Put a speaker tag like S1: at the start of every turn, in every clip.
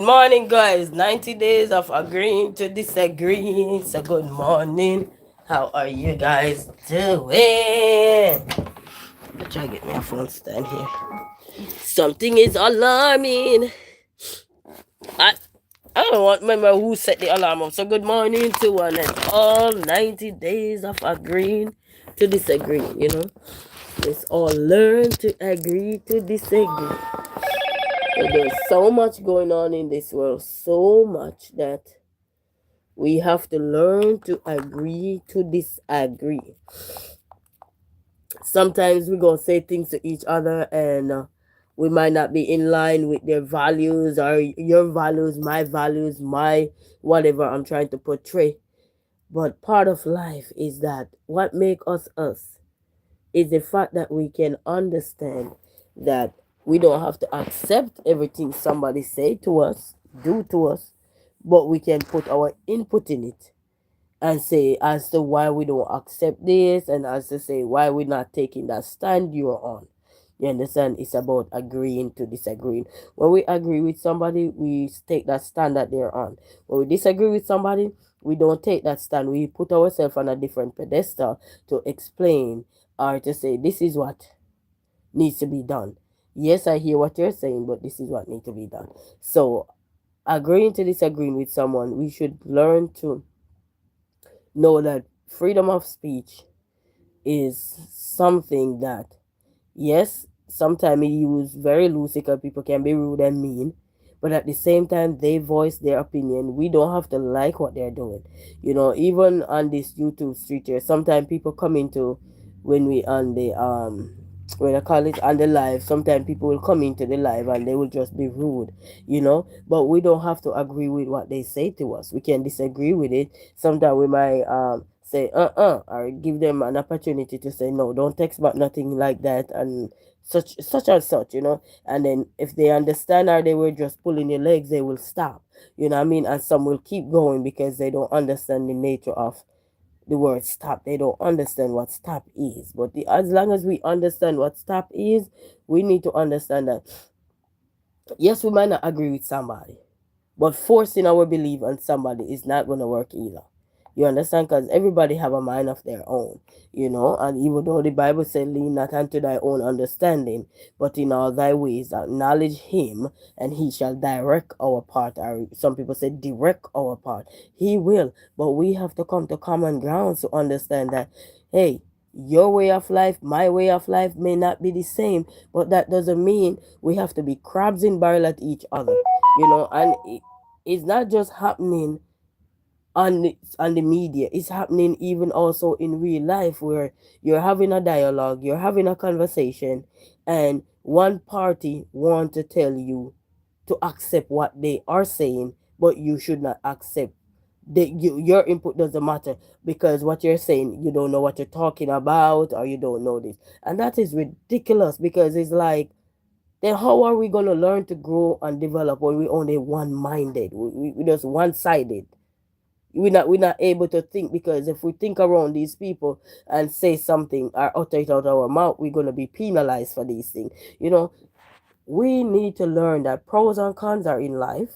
S1: Morning, guys. 90 days of agreeing to disagree. So, good morning. How are you guys doing? I'll try to get my phone stand here. Something is alarming. I I don't want remember who set the alarm up. So, good morning to one and all. 90 days of agreeing to disagree. Let's all learn to agree to disagree. So there's so much going on in this world, so much that we have to learn to agree to disagree. Sometimes we're going to say things to each other and we might not be in line with their values or your values, my whatever I'm trying to portray. But part of life is that what makes us us is the fact that we can understand that we don't have to accept everything somebody say to us, do to us, but we can put our input in it and say as to why we don't accept this and as to say why we're not taking that stand you're on. You understand? It's about agreeing to disagreeing. When we agree with somebody, we take that stand that they're on. When we disagree with somebody, we don't take that stand. We put ourselves on a different pedestal to explain or to say this is what needs to be done. Yes, I hear what you're saying, but this is what needs to be done. So agreeing to disagreeing with someone, we should learn to know that freedom of speech is something that, yes, sometimes we use very loosely because people can be rude and mean, but at the same time, they voice their opinion. We don't have to like what they're doing. Even on this YouTube street here, sometimes people come into when we on the when I call it on the live, sometimes people will come into the live and they will just be rude. But we don't have to agree with what they say to us. We can disagree with it. Sometimes we might say or give them an opportunity to say no, don't text back nothing like that and such and such. And then if they understand or they were just pulling your legs, they will stop. You know what I mean? And some will keep going because they don't understand the nature of the word stop. They don't understand what stop is. But as long as we understand what stop is, we need to understand that yes, we might not agree with somebody, but forcing our belief on somebody is not going to work either. You understand? Because everybody have a mind of their own. And even though the Bible said, lean not unto thy own understanding, but in all thy ways acknowledge him, and he shall direct our path. Or some people say direct our path. He will. But we have to come to common ground to understand that, hey, your way of life, my way of life may not be the same, but that doesn't mean we have to be crabs in barrel at each other. And it's not just happening on the media. It's happening even also in real life where you're having a dialogue, you're having a conversation, and one party want to tell you to accept what they are saying, but you should not accept. Your input doesn't matter because what you're saying, you don't know what you're talking about or you don't know this. And that is ridiculous because it's like, then how are we going to learn to grow and develop when we only one-minded? We just one-sided. We're not able to think because if we think around these people and say something or utter it out our mouth, we're going to be penalized for these things. We need to learn that pros and cons are in life.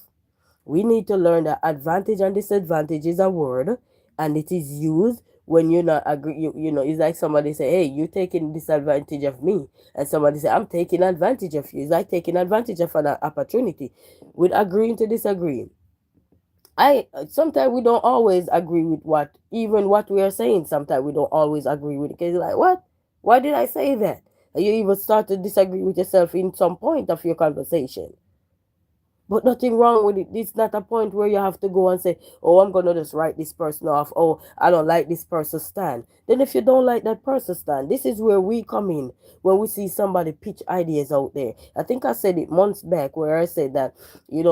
S1: We need to learn that advantage and disadvantage is a word and it is used when you're not agree. It's like somebody say, hey, you're taking disadvantage of me, and somebody say, I'm taking advantage of you. It's like taking advantage of an opportunity. With agreeing to disagree, I sometimes we don't always agree with what we are saying. Sometimes we don't always agree with it because you're like, what? Why did I say that? And you even start to disagree with yourself in some point of your conversation. But nothing wrong with it. It's not a point where you have to go and say, oh, I'm going to just write this person off. Oh, I don't like this person's stand. Then if you don't like that person's stand, this is where we come in when we see somebody pitch ideas out there. I think I said it months back where I said that,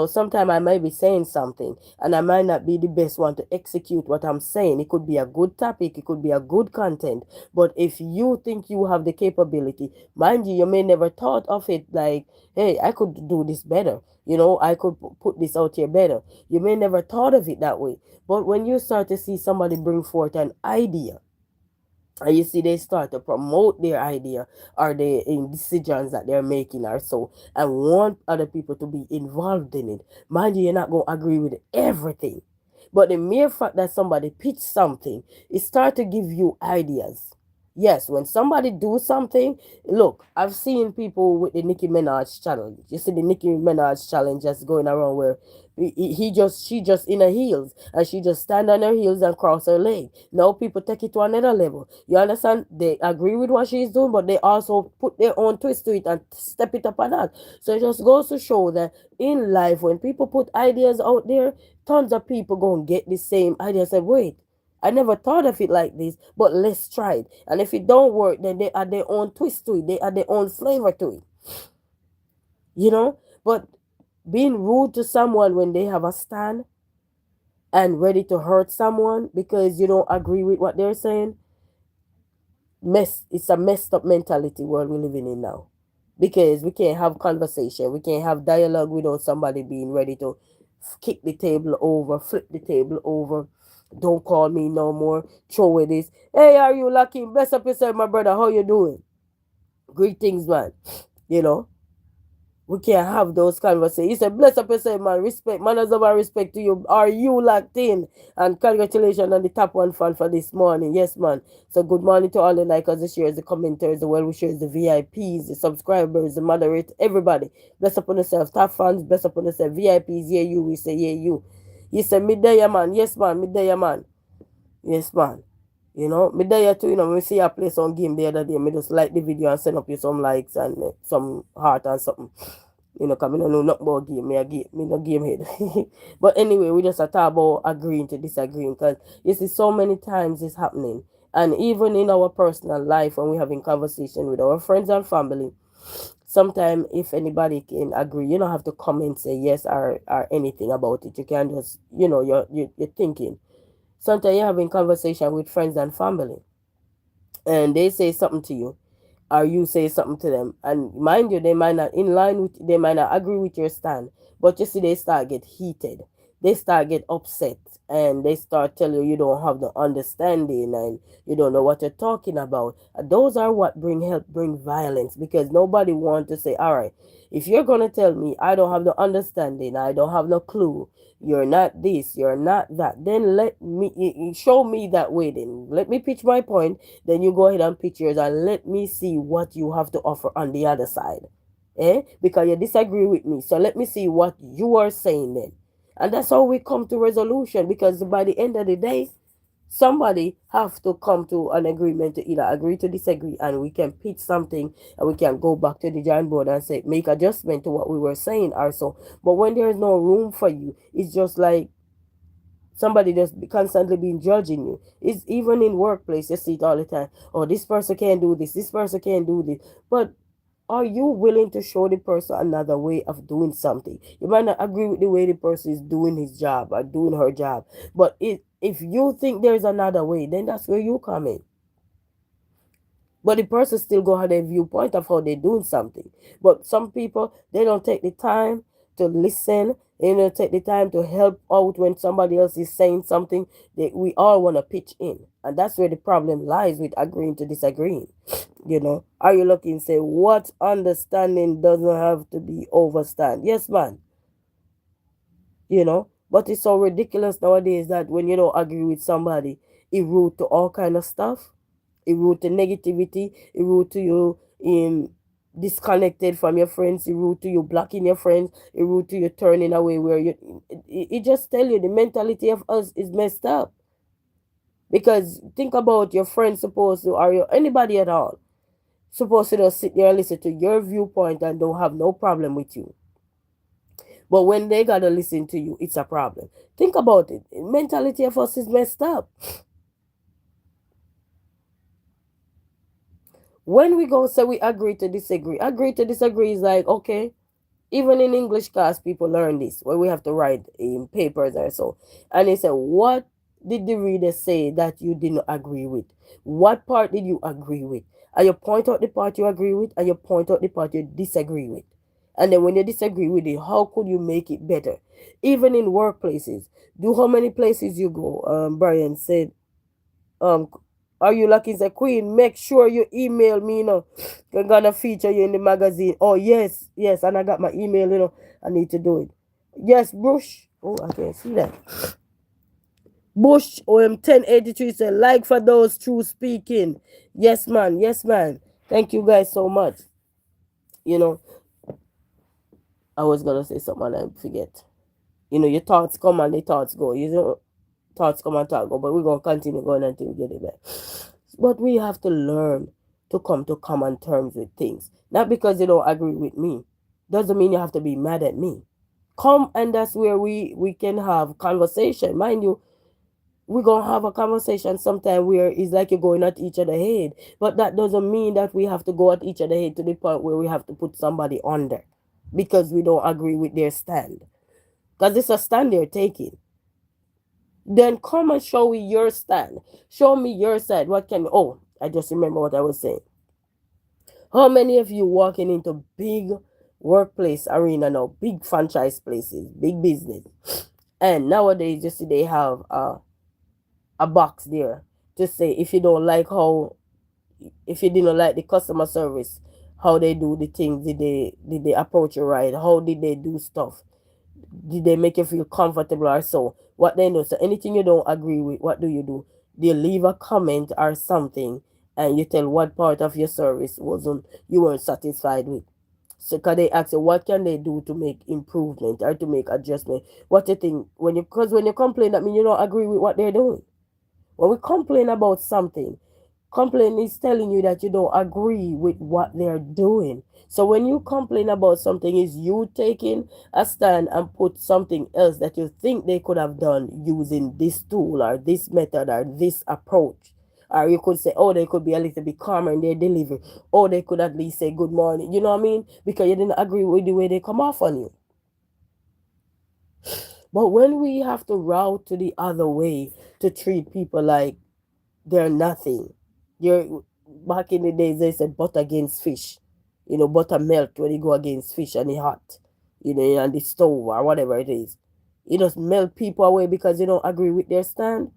S1: sometimes I might be saying something and I might not be the best one to execute what I'm saying. It could be a good topic. It could be a good content. But if you think you have the capability, mind you, you may never thought of it like, hey, I could do this better. I could put this out here better. You may never thought of it that way. But when you start to see somebody bring forth an idea, And you see, they start to promote their idea or their decisions that they're making or so, and want other people to be involved in it. Mind you, you're not going to agree with everything. But the mere fact that somebody pitch something, it start to give you ideas. Yes, when somebody do something, look, I've seen people with the Nicki Minaj challenge. You see the Nicki Minaj challenge that's going around where she just in her heels and she just stand on her heels and cross her leg. Now people take it to another level. You understand? They agree with what she's doing, but they also put their own twist to it and step it up and that. So it just goes to show that in life, when people put ideas out there, tons of people gonna get the same idea. Say, wait, I never thought of it like this, but let's try it. And if it don't work, then they add their own twist to it. They add their own flavor to it. You know? But being rude to someone when they have a stand and ready to hurt someone because you don't agree with what they're saying, it's a messed up mentality world we're living in now. Because we can't have conversation, we can't have dialogue without somebody being ready to kick the table over, flip the table over. Don't call me no more. Throw away this. Hey, are you lucky? Bless up yourself, my brother. How you doing? Greetings, man. You know, we can't have those conversations. He said, bless up yourself, man. Respect, manners of our respect to you. Are you locked in? And congratulations on the top one fan for this morning. Yes, man. So good morning to all the likers, the shares, the commenters, the well-wishers, the VIPs, the subscribers, the moderators, everybody. Bless up on yourself. Top fans, bless up on yourself. VIPs, yeah, you. We say, yeah, you. He said, midday, man. Yes, man. Midday, man. Yes, man. You know, me there too, you know, when we see you play some game the other day, me just like the video and send up you some likes and some heart and something. You know, because I don't know nothing about game. Me no game head. But anyway, we just talk about agreeing to disagreeing because you see so many times it's happening. And even in our personal life when we're having conversation with our friends and family, sometimes if anybody can agree, you don't have to come and say yes or anything about it. You can just, you know, you're thinking. Sometimes you're having conversation with friends and family and they say something to you or you say something to them, and mind you, they might not in line with, they might not agree with your stand, but you see they start get heated, they start get upset, and they start telling you you don't have the understanding and you don't know what you're talking about. Those are what bring violence, because nobody wants to say, all right, if you're gonna tell me I don't have the understanding, I don't have no clue, you're not this, you're not that, then let me show me that way, then let me pitch my point, then you go ahead and pitch yours and let me see what you have to offer on the other side. Because you disagree with me. So let me see what you are saying then. And that's how we come to resolution, because by the end of the day, somebody have to come to an agreement to either agree to disagree, and we can pitch something and we can go back to the drawing board and say make adjustment to what we were saying also. But when there is no room for you, it's just like somebody just constantly being judging you. It's even in workplace, you see it all the time. Oh, this person can't do this person can't do this. But are you willing to show the person another way of doing something? You might not agree with the way the person is doing his job or doing her job, but if you think there's another way, then that's where you come in. But the person still go have their viewpoint of how they're doing something. But some people, they don't take the time to listen. They don't take the time to help out when somebody else is saying something that we all want to pitch in. And that's where the problem lies with agreeing to disagreeing. You know, are you looking say what understanding doesn't have to be overstand? Yes, man. You know, but it's so ridiculous nowadays that when you don't agree with somebody, it root to all kind of stuff. It root to negativity. It root to you in disconnected from your friends. It root to you blocking your friends. It root to you turning away where you. It just tell you the mentality of us is messed up. Because think about your friends supposed to, or your, anybody at all, supposed to just sit there and listen to your viewpoint and don't have no problem with you. But when they gotta listen to you, it's a problem. Think about it. Mentality of us is messed up. When we go say we agree to disagree is like, okay, even in English class, people learn this where we have to write in papers or so. And they say, what did the reader say that you didn't agree with? What part did you agree with? And you point out the part you agree with, and you point out the part you disagree with. And then when you disagree with it, how could you make it better? Even in workplaces, do how many places you go? Brian said, um, Are you lucky? Say, Queen, make sure you email me, I'm gonna feature you in the magazine. Oh, yes, yes, and I got my email, I need to do it. Yes, Bush. Oh, I can't see that. Bush OM 1083 said, like for those true speaking. Yes, man. Yes, man. Thank you guys so much. You know, I was gonna say something and I forget. Your thoughts come and the thoughts go. Thoughts come and thoughts go, but we're gonna continue going until we get it back. But we have to learn to come to common terms with things. Not because you don't agree with me. Doesn't mean you have to be mad at me. Come, and that's where we can have conversation. Mind you, we're gonna have a conversation sometime where it's like you're going at each other head. But that doesn't mean that we have to go at each other head to the point where we have to put somebody under because we don't agree with their stand. Because it's a stand they're taking. Then come and show me your stand. Show me your side. What can oh, I just remember what I was saying. How many of you walking into big workplace arena now, big franchise places, big business, and nowadays you see they have a box there to say if you don't like how, if you didn't like the customer service, how they do the things, did they approach you right, how did they do stuff, did they make you feel comfortable or so, what they know. So anything you don't agree with, what do? They leave a comment or something, and you tell what part of your service wasn't, you weren't satisfied with. So can they ask you what can they do to make improvement or to make adjustment? What you think when you, because when you complain, that means you don't agree with what they're doing. When we complain about something, complaint is telling you that you don't agree with what they're doing. So when you complain about something, is you taking a stand and put something else that you think they could have done using this tool or this method or this approach. Or you could say, oh, they could be a little bit calmer in their delivery. Or they could at least say good morning. You know what I mean? Because you didn't agree with the way they come off on you. But when we have to route to the other way to treat people like they're nothing. You're back in the days they said butter against fish. Butter melt when you go against fish and it's hot. On the stove or whatever it is. You just melt people away because you don't agree with their stand.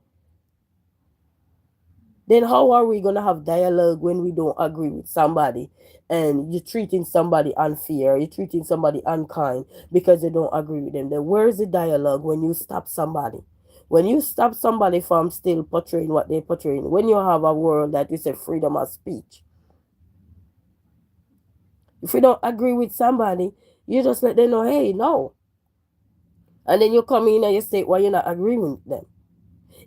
S1: Then how are we gonna have dialogue when we don't agree with somebody and you're treating somebody unfair, you're treating somebody unkind because you don't agree with them? Then where's the dialogue when you stop somebody? When you stop somebody from still portraying what they're portraying, when you have a world that is a freedom of speech. If you don't agree with somebody, you just let them know, hey, no. And then you come in and you say, well, you're not agreeing with them.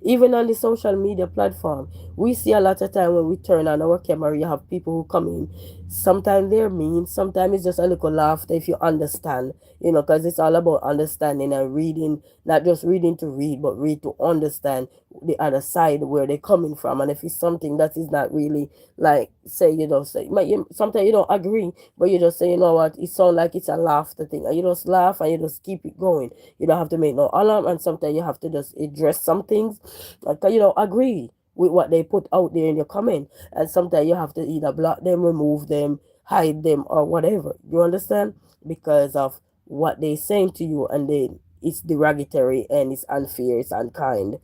S1: Even on the social media platform, we see a lot of time when we turn on our camera, you have people who come in. Sometimes they're mean, sometimes it's just a little laughter if you understand, because it's all about understanding and reading, not just reading to read, but read to understand the other side where they're coming from. And if it's something that is not really like, say, sometimes you don't agree, but you just say, you know what, it sounds like it's a laughter thing. And you just laugh and you just keep it going. You don't have to make no alarm, and sometimes you have to just address some things because you don't agree with what they put out there in your comment. And sometimes you have to either block them, remove them, hide them, or whatever. You understand? Because of what they're saying to you, and then it's derogatory and it's unfair, it's unkind,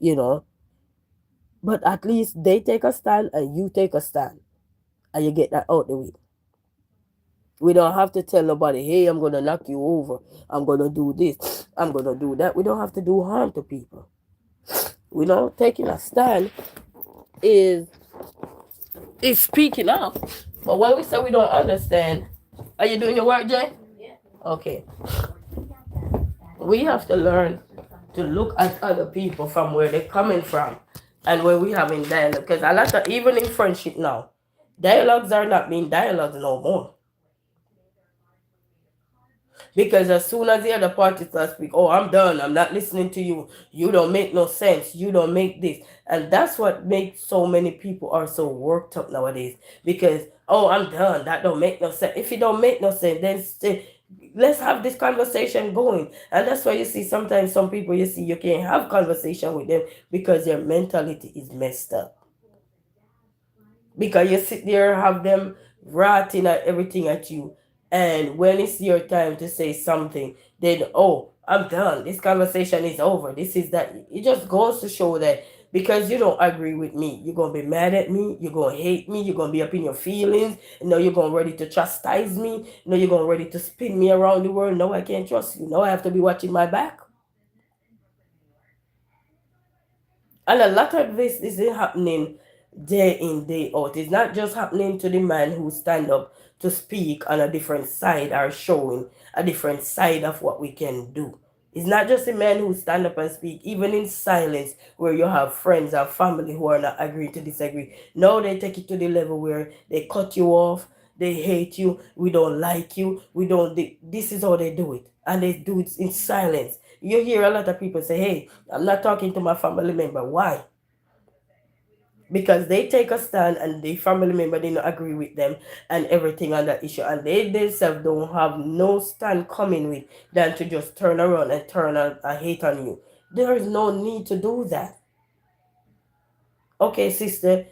S1: you know. But at least they take a stand and you take a stand, and you get that out the way. We don't have to tell nobody, hey, I'm going to knock you over. I'm going to do this. I'm going to do that. We don't have to do harm to people. Taking a stand is speaking up. But when we say we don't understand, are you doing your work, Jay? Yeah. Okay. We have to learn to look at other people from where they're coming from and where we having dialogue. Because a lot of, even in friendship now, dialogues are not being dialogues no more. Because as soon as the other party starts speak, oh, I'm done, I'm not listening to you, you don't make no sense, you don't make this. And that's what makes so many people are so worked up nowadays. Because, oh, I'm done, that don't make no sense. If it don't make no sense, then let's have this conversation going. And that's why you see sometimes some people, you can't have conversation with them because their mentality is messed up. Because you sit there, have them ratting at everything at you, and when it's your time to say something, then, oh, I'm done, this conversation is over, this is that. It just goes to show that Because you don't agree with me, you're gonna be mad at me, you're gonna hate me, you're gonna be up in your feelings, and now you're gonna ready to chastise me, now you're gonna ready to spin me around the world. No, I can't trust you. No, I have to be watching my back. And a lot of this isn't happening day in, day out. It's not just happening to the man who stand up to speak on a different side or showing a different side of what we can do. It's not just the men who stand up and speak, even in silence, where you have friends or family who are not agreeing to disagree. Now they take it to the level where they cut you off, they hate you, we don't like you, we don't. This is how they do it, and they do it in silence. You hear a lot of people say, "Hey, I'm not talking to my family member." Why? Because they take a stand and the family member didn't agree with them and everything on that issue, and they themselves don't have no stand coming with than to just turn around and turn a hate on you. There is no need to do that. Okay, sister,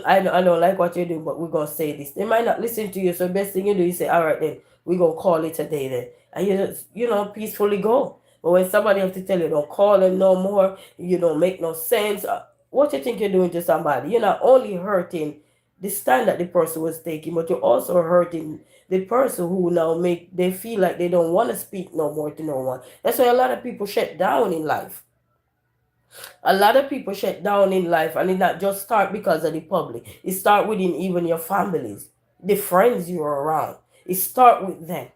S1: I don't like what you do, but we're gonna say this. They might not listen to you, so best thing you do is say, all right then, we're gonna call it a day then. And you just, peacefully go. But when somebody have to tell you don't call them no more, you don't make no sense. What you think you're doing to somebody? You're not only hurting the stand that the person was taking, but you're also hurting the person who now make they feel like they don't want to speak no more to no one. That's why a lot of people shut down in life. A lot of people shut down in life, and it not just start because of the public. It start within even your families, the friends you're around. It start with them,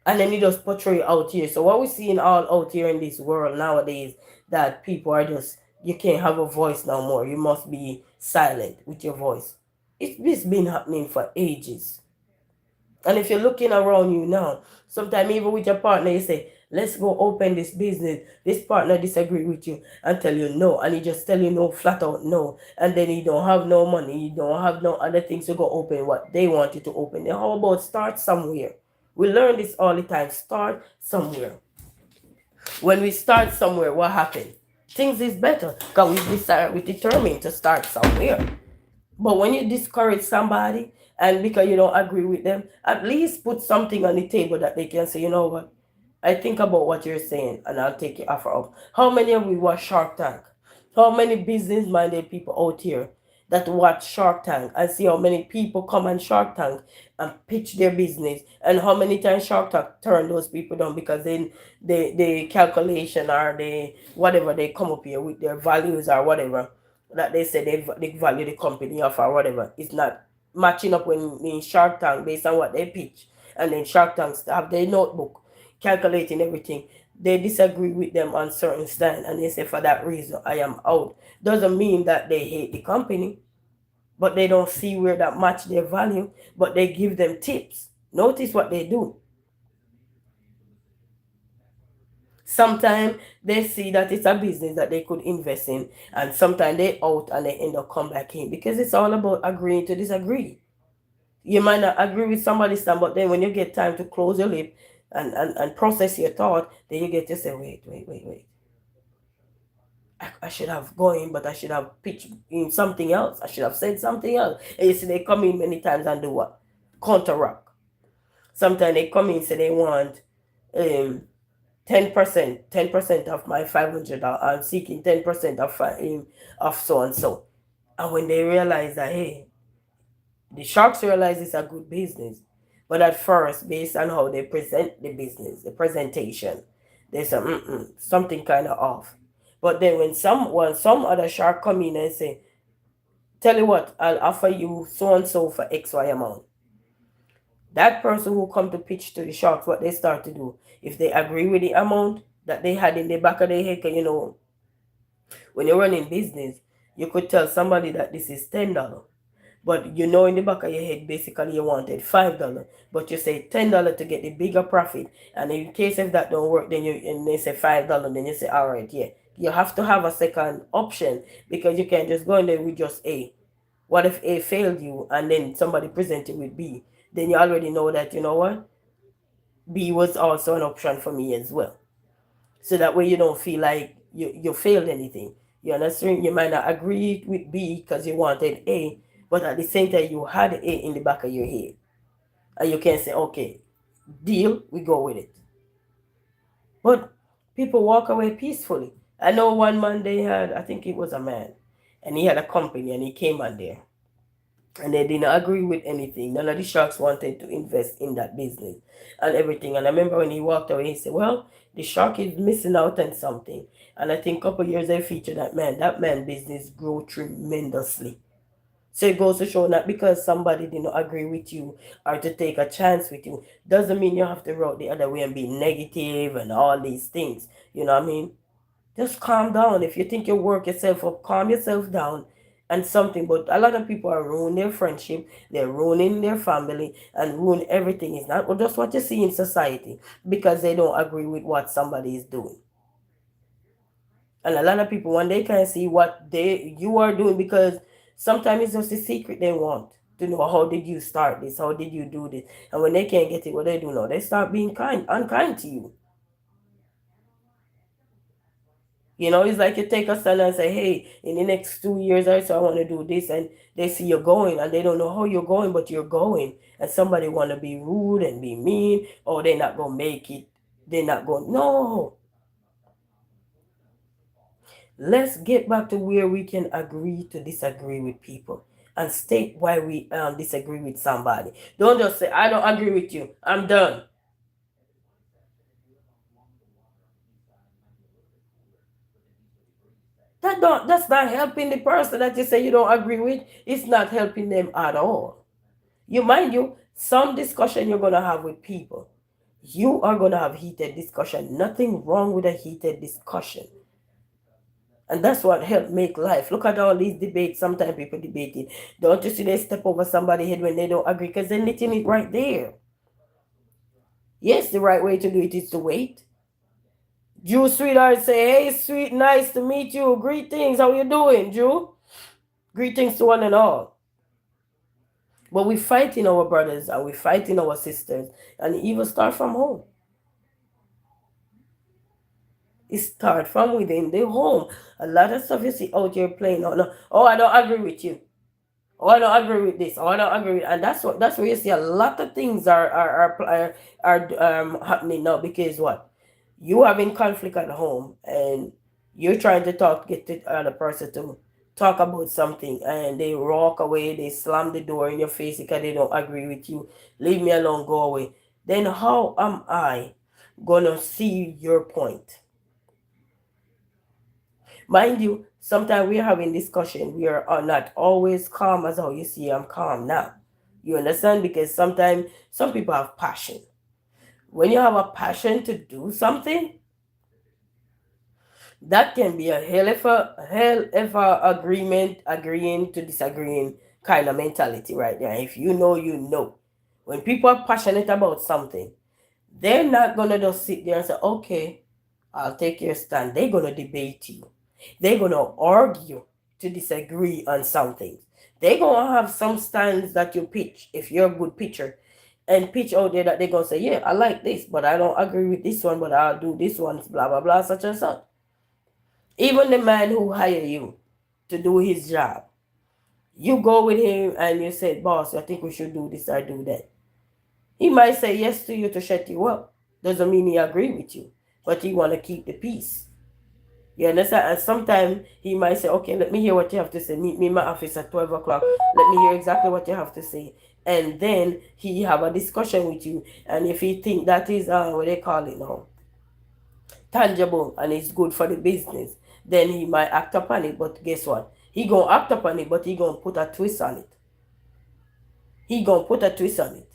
S1: and then you just portray out here. So what we seeing all out here in this world nowadays, that people are just, you can't have a voice no more. You must be silent with your voice. It's been happening for ages. And if you're looking around you now, sometimes even with your partner, you say, let's go open this business. This partner disagree with you and tell you no. And he just tell you no, flat out no. And then you don't have no money. You don't have no other things to go open what they want you to open. Then how about start somewhere? We learn this all the time. Start somewhere. When we start somewhere, what happens? Things is better because we determined to start somewhere. But when you discourage somebody and because you don't agree with them, at least put something on the table that they can say, you know what? I think about what you're saying and I'll take your offer up. How many of we watch Shark Tank? How many business minded people out here that watch Shark Tank and see how many people come on Shark Tank and pitch their business, and how many times Shark Tank turn those people down because then the calculation or the whatever they come up here with their values or whatever that they say they value the company of or whatever, it's not matching up when in Shark Tank based on what they pitch. And then Shark Tanks have their notebook calculating everything. They disagree with them on certain stand and they say for that reason I am out. Doesn't mean that they hate the company, but they don't see where that match their value, but they give them tips. Notice what they do. Sometimes they see that it's a business that they could invest in, and sometimes they out and they end up come back in because it's all about agreeing to disagree. You might not agree with somebody's stand, but then when you get time to close your lip and process your thought, then you get to say, wait. I should have gone, but I should have pitched in something else. I should have said something else. And you see, they come in many times and do what? Counteract. Sometimes they come in and say they want 10% of my $500. I'm seeking 10% of so and so. And when they realize that, hey, the sharks realize it's a good business, but at first, based on how they present the business, the presentation, they say, something kind of off. But then when some other shark come in and say, tell you what, I'll offer you so and so for XY amount. That person who come to pitch to the sharks, what they start to do, if they agree with the amount that they had in the back of their head, when you're running business, you could tell somebody that this is $10. But in the back of your head, basically you wanted $5. But you say $10 to get the bigger profit. And in case if that don't work, and they say $5, then you say, all right, yeah. You have to have a second option because you can't just go in there with just A. What if A failed you and then somebody presented with B? Then you already know that, you know what? B was also an option for me as well. So that way you don't feel like you failed anything. You understand? You might not agree with B because you wanted A, but at the same time you had A in the back of your head. And you can say, okay, deal, we go with it. But people walk away peacefully. I know one man they had, I think it was a man, and he had a company and he came on there and they didn't agree with anything. None of the sharks wanted to invest in that business and everything. And I remember when he walked away, he said, "Well, the shark is missing out on something." And I think a couple years they featured that man. That man business grew tremendously. So it goes to show that because somebody did not agree with you or to take a chance with you, doesn't mean you have to route the other way and be negative and all these things. You know what I mean? Just calm down. If you think you work yourself up, calm yourself down and something. But a lot of people are ruining their friendship, they're ruining their family, and ruin everything. It's not just what you see in society because they don't agree with what somebody is doing. And a lot of people, when they can't see what you are doing, because sometimes it's just a secret they want to know, how did you start this, how did you do this, and when they can't get it, what they do now, they start being unkind to you. You know, it's like you take a stand and say, "Hey, in the next 2 years or so, I want to do this," and they see you're going, and they don't know how you're going, but you're going, and somebody want to be rude and be mean, or they're not gonna make it. They're not going. No, let's get back to where we can agree to disagree with people and state why we disagree with somebody. Don't just say, "I don't agree with you. I'm done." That's not helping the person that you say you don't agree with. It's not helping them at all. You mind you, some discussion you're gonna have with people. You are gonna have heated discussion. Nothing wrong with a heated discussion. And that's what help make life. Look at all these debates. Sometimes people debate it. Don't you see they step over somebody's head when they don't agree? Because they're knitting it right there. Yes, the right way to do it is to wait. Jew sweetheart say, "Hey sweet, nice to meet you. Greetings, how you doing, Jew? Greetings to one and all." But we fighting our brothers and we fighting our sisters. And it even start from home. It start from within the home. A lot of stuff you see out here playing out now. "Oh, I don't agree with you. Oh, I don't agree with this. Oh, I don't agree with," and that's where you see a lot of things are happening now because what, you having conflict at home and you're trying to get the other person to talk about something and they walk away, they slam the door in your face because they don't agree with you. "Leave me alone, go away." Then how am I gonna see your point? Mind you, sometimes we're having discussion. We are not always calm as how you see I'm calm now. You understand? Because sometimes some people have passion. When you have a passion to do something, that can be a hell of a agreement, agreeing to disagreeing kind of mentality right there. If you know, you know. When people are passionate about something, they're not gonna just sit there and say, "Okay, I'll take your stand." They're gonna debate you. They're gonna argue to disagree on something. They're gonna have some stands that you pitch if you're a good pitcher, and pitch out there that they're gonna say, "Yeah, I like this, but I don't agree with this one, but I'll do this one, blah blah blah, such and such." Even the man who hire you to do his job, you go with him and you say, "Boss, I think we should do this or do that." He might say yes to you to shut you up. Doesn't mean he agree with you, but he want to keep the peace. You understand? And sometimes he might say, "Okay, let me hear what you have to say. Meet me in my office at 12 o'clock. Let me hear exactly what you have to say." And then he have a discussion with you. And if he think that is, what they call it now, tangible and it's good for the business, then he might act upon it. But guess what? He gonna act upon it, but he gonna put a twist on it. He gonna put a twist on it.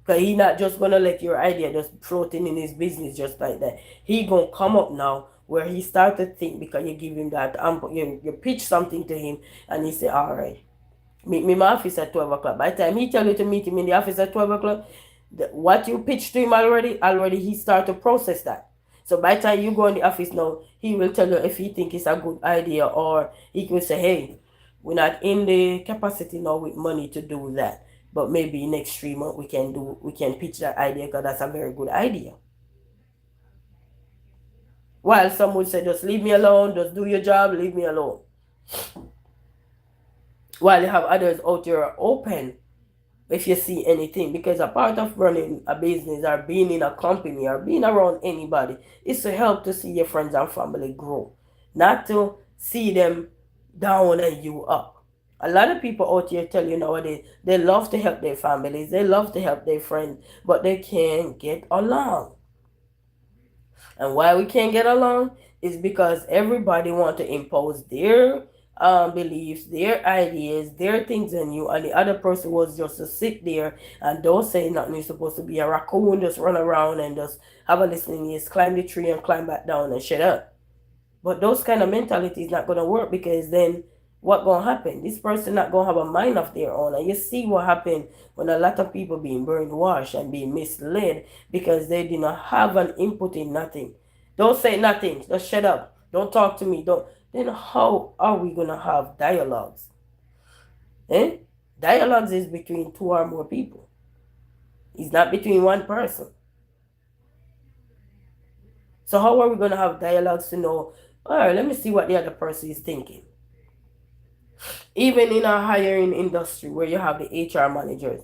S1: Because he not just gonna let your idea just float in his business just like that. He gonna come up now where he start to think because you give him that you pitch something to him and he say, "All right, meet me in my office at 12 o'clock." By the time he tell you to meet him in the office at 12 o'clock, what you pitched to him already he start to process that. So by the time you go in the office now, he will tell you if he think it's a good idea, or he will say, "Hey, we're not in the capacity now with money to do that. But maybe next 3 months we can pitch that idea because that's a very good idea." While some would say, "Just leave me alone, just do your job, leave me alone." While you have others out there open if you see anything, because a part of running a business or being in a company or being around anybody is to help to see your friends and family grow, not to see them down and you up. A lot of people out here tell you nowadays they love to help their families, they love to help their friends, but they can't get along. And why we can't get along is because everybody want to impose their beliefs, their ideas, their things on you, and the other person was just to sit there and don't say nothing. You're supposed to be a raccoon, just run around and just have a listening ears, climb the tree and climb back down and shut up. But those kind of mentality is not gonna work, because then what gonna happen? This person not gonna have a mind of their own. And you see what happened when a lot of people being brainwashed and being misled because they did not have an input in nothing. Don't say nothing. Just shut up. Don't talk to me. Don't. Then how are we gonna have dialogues? Eh? Dialogues is between two or more people. It's not between one person. So how are we gonna have dialogues to know? All right, let me see what the other person is thinking. Even in a hiring industry where you have the HR managers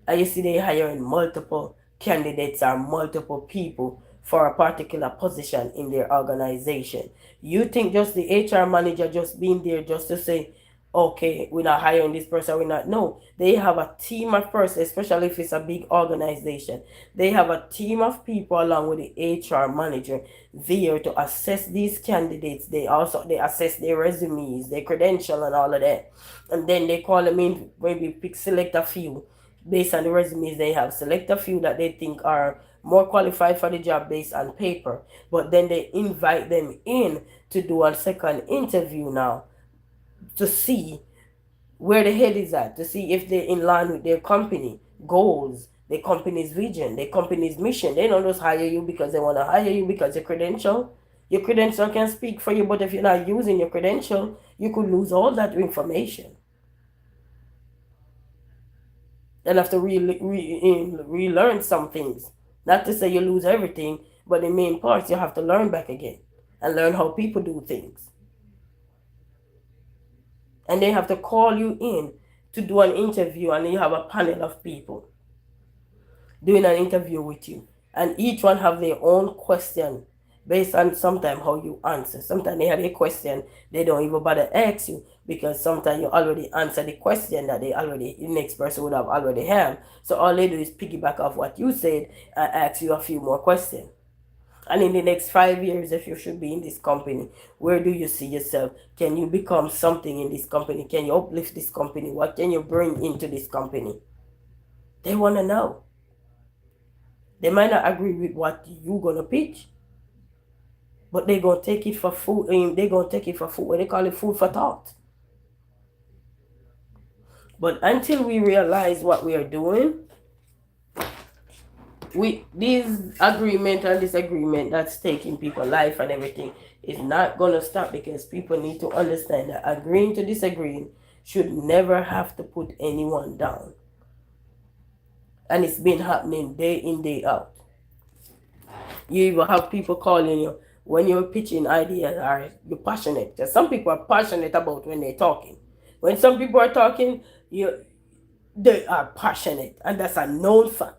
S1: and you see they hiring multiple candidates or multiple people for a particular position in their organization. You think just the HR manager just being there just to say, okay, we're not hiring this person, we're not. No, they have a team of persons, especially if it's a big organization. They have a team of people along with the HR manager there to assess these candidates. They assess their resumes, their credential and all of that. And then they call them in, maybe select a few based on the resumes they have. Select a few that they think are more qualified for the job based on paper. But then they invite them in to do a second interview now to see where the head is at, to see if they're in line with their company goals, their company's vision, their company's mission. They don't just hire you because they want to hire you because your credential can speak for you, but if you're not using your credential, you could lose all that information and have to relearn some things. Not to say you lose everything, but the main parts you have to learn back again and learn how people do things. And they have to call you in to do an interview, and you have a panel of people doing an interview with you, and each one have their own question based on sometimes how you answer. Sometimes they have a question they don't even bother ask you, because sometimes you already answer the question that the next person would have already have. So all they do is piggyback off what you said and ask you a few more questions. And in the next 5 years, if you should be in this company, where do you see yourself? Can you become something in this company? Can you uplift this company? What can you bring into this company? They want to know. They might not agree with what you're going to pitch, but they're going to take it for food. They're going to take it for food. What they call it, food for thought. But until we realize what we are doing, these agreement and disagreement that's taking people life and everything is not gonna stop, because people need to understand that agreeing to disagreeing should never have to put anyone down. And it's been happening day in, day out. You even have people calling you when you're pitching ideas, are you passionate? Because some people are passionate about when they're talking. When some people are talking, they are passionate, and that's a known fact,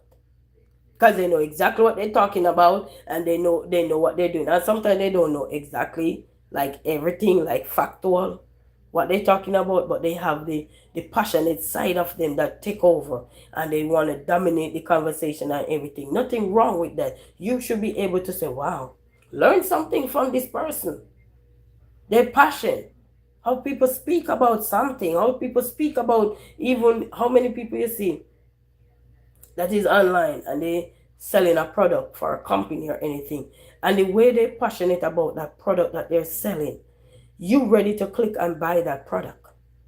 S1: because they know exactly what they're talking about, and they know what they're doing. And sometimes they don't know exactly like everything, like factual what they're talking about, but they have the passionate side of them that take over, and they want to dominate the conversation and everything. Nothing wrong with that. You should be able to say, wow, learn something from this person. Their passion, how people speak about something, how people speak about, even how many people you see that is online and they selling a product for a company or anything, and the way they're passionate about that product that they're selling, you ready to click and buy that product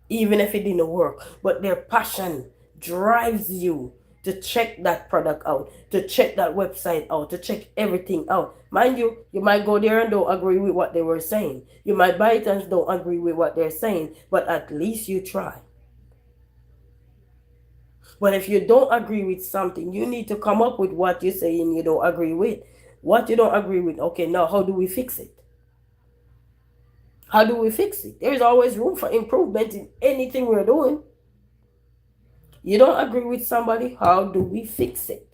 S1: even if it didn't work. But their passion drives you to check that product out, to check that website out, to check everything out. Mind you, you might go there and don't agree with what they were saying, you might buy it and don't agree with what they're saying, but at least you try. But if you don't agree with something, you need to come up with what you're saying you don't agree with. What you don't agree with, okay, now how do we fix it? How do we fix it? There's always room for improvement in anything we're doing. You don't agree with somebody, how do we fix it?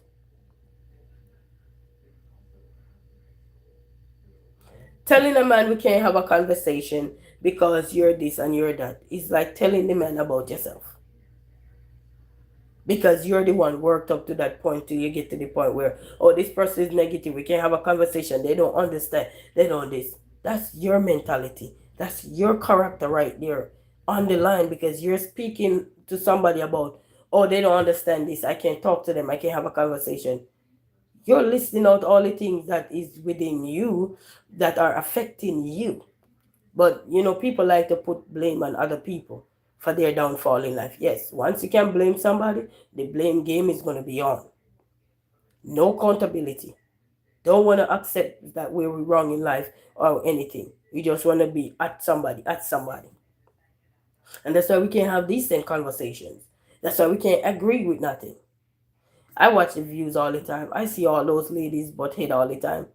S1: Telling a man we can't have a conversation because you're this and you're that is like telling the man about yourself. Because you're the one worked up to that point till you get to the point where, oh, this person is negative, we can't have a conversation, they don't understand, they don't this. That's your mentality, that's your character right there on the line, because you're speaking to somebody about, oh, they don't understand this, I can't talk to them, I can't have a conversation. You're listing out all the things that is within you that are affecting you. But people like to put blame on other people for their downfall in life. Yes, once you can blame somebody, the blame game is going to be on. No accountability. Don't want to accept that we're wrong in life or anything. We just want to be at somebody, at somebody. And that's why we can't have decent conversations. That's why we can't agree with nothing. I watch the views all the time. I see all those ladies butt head all the time,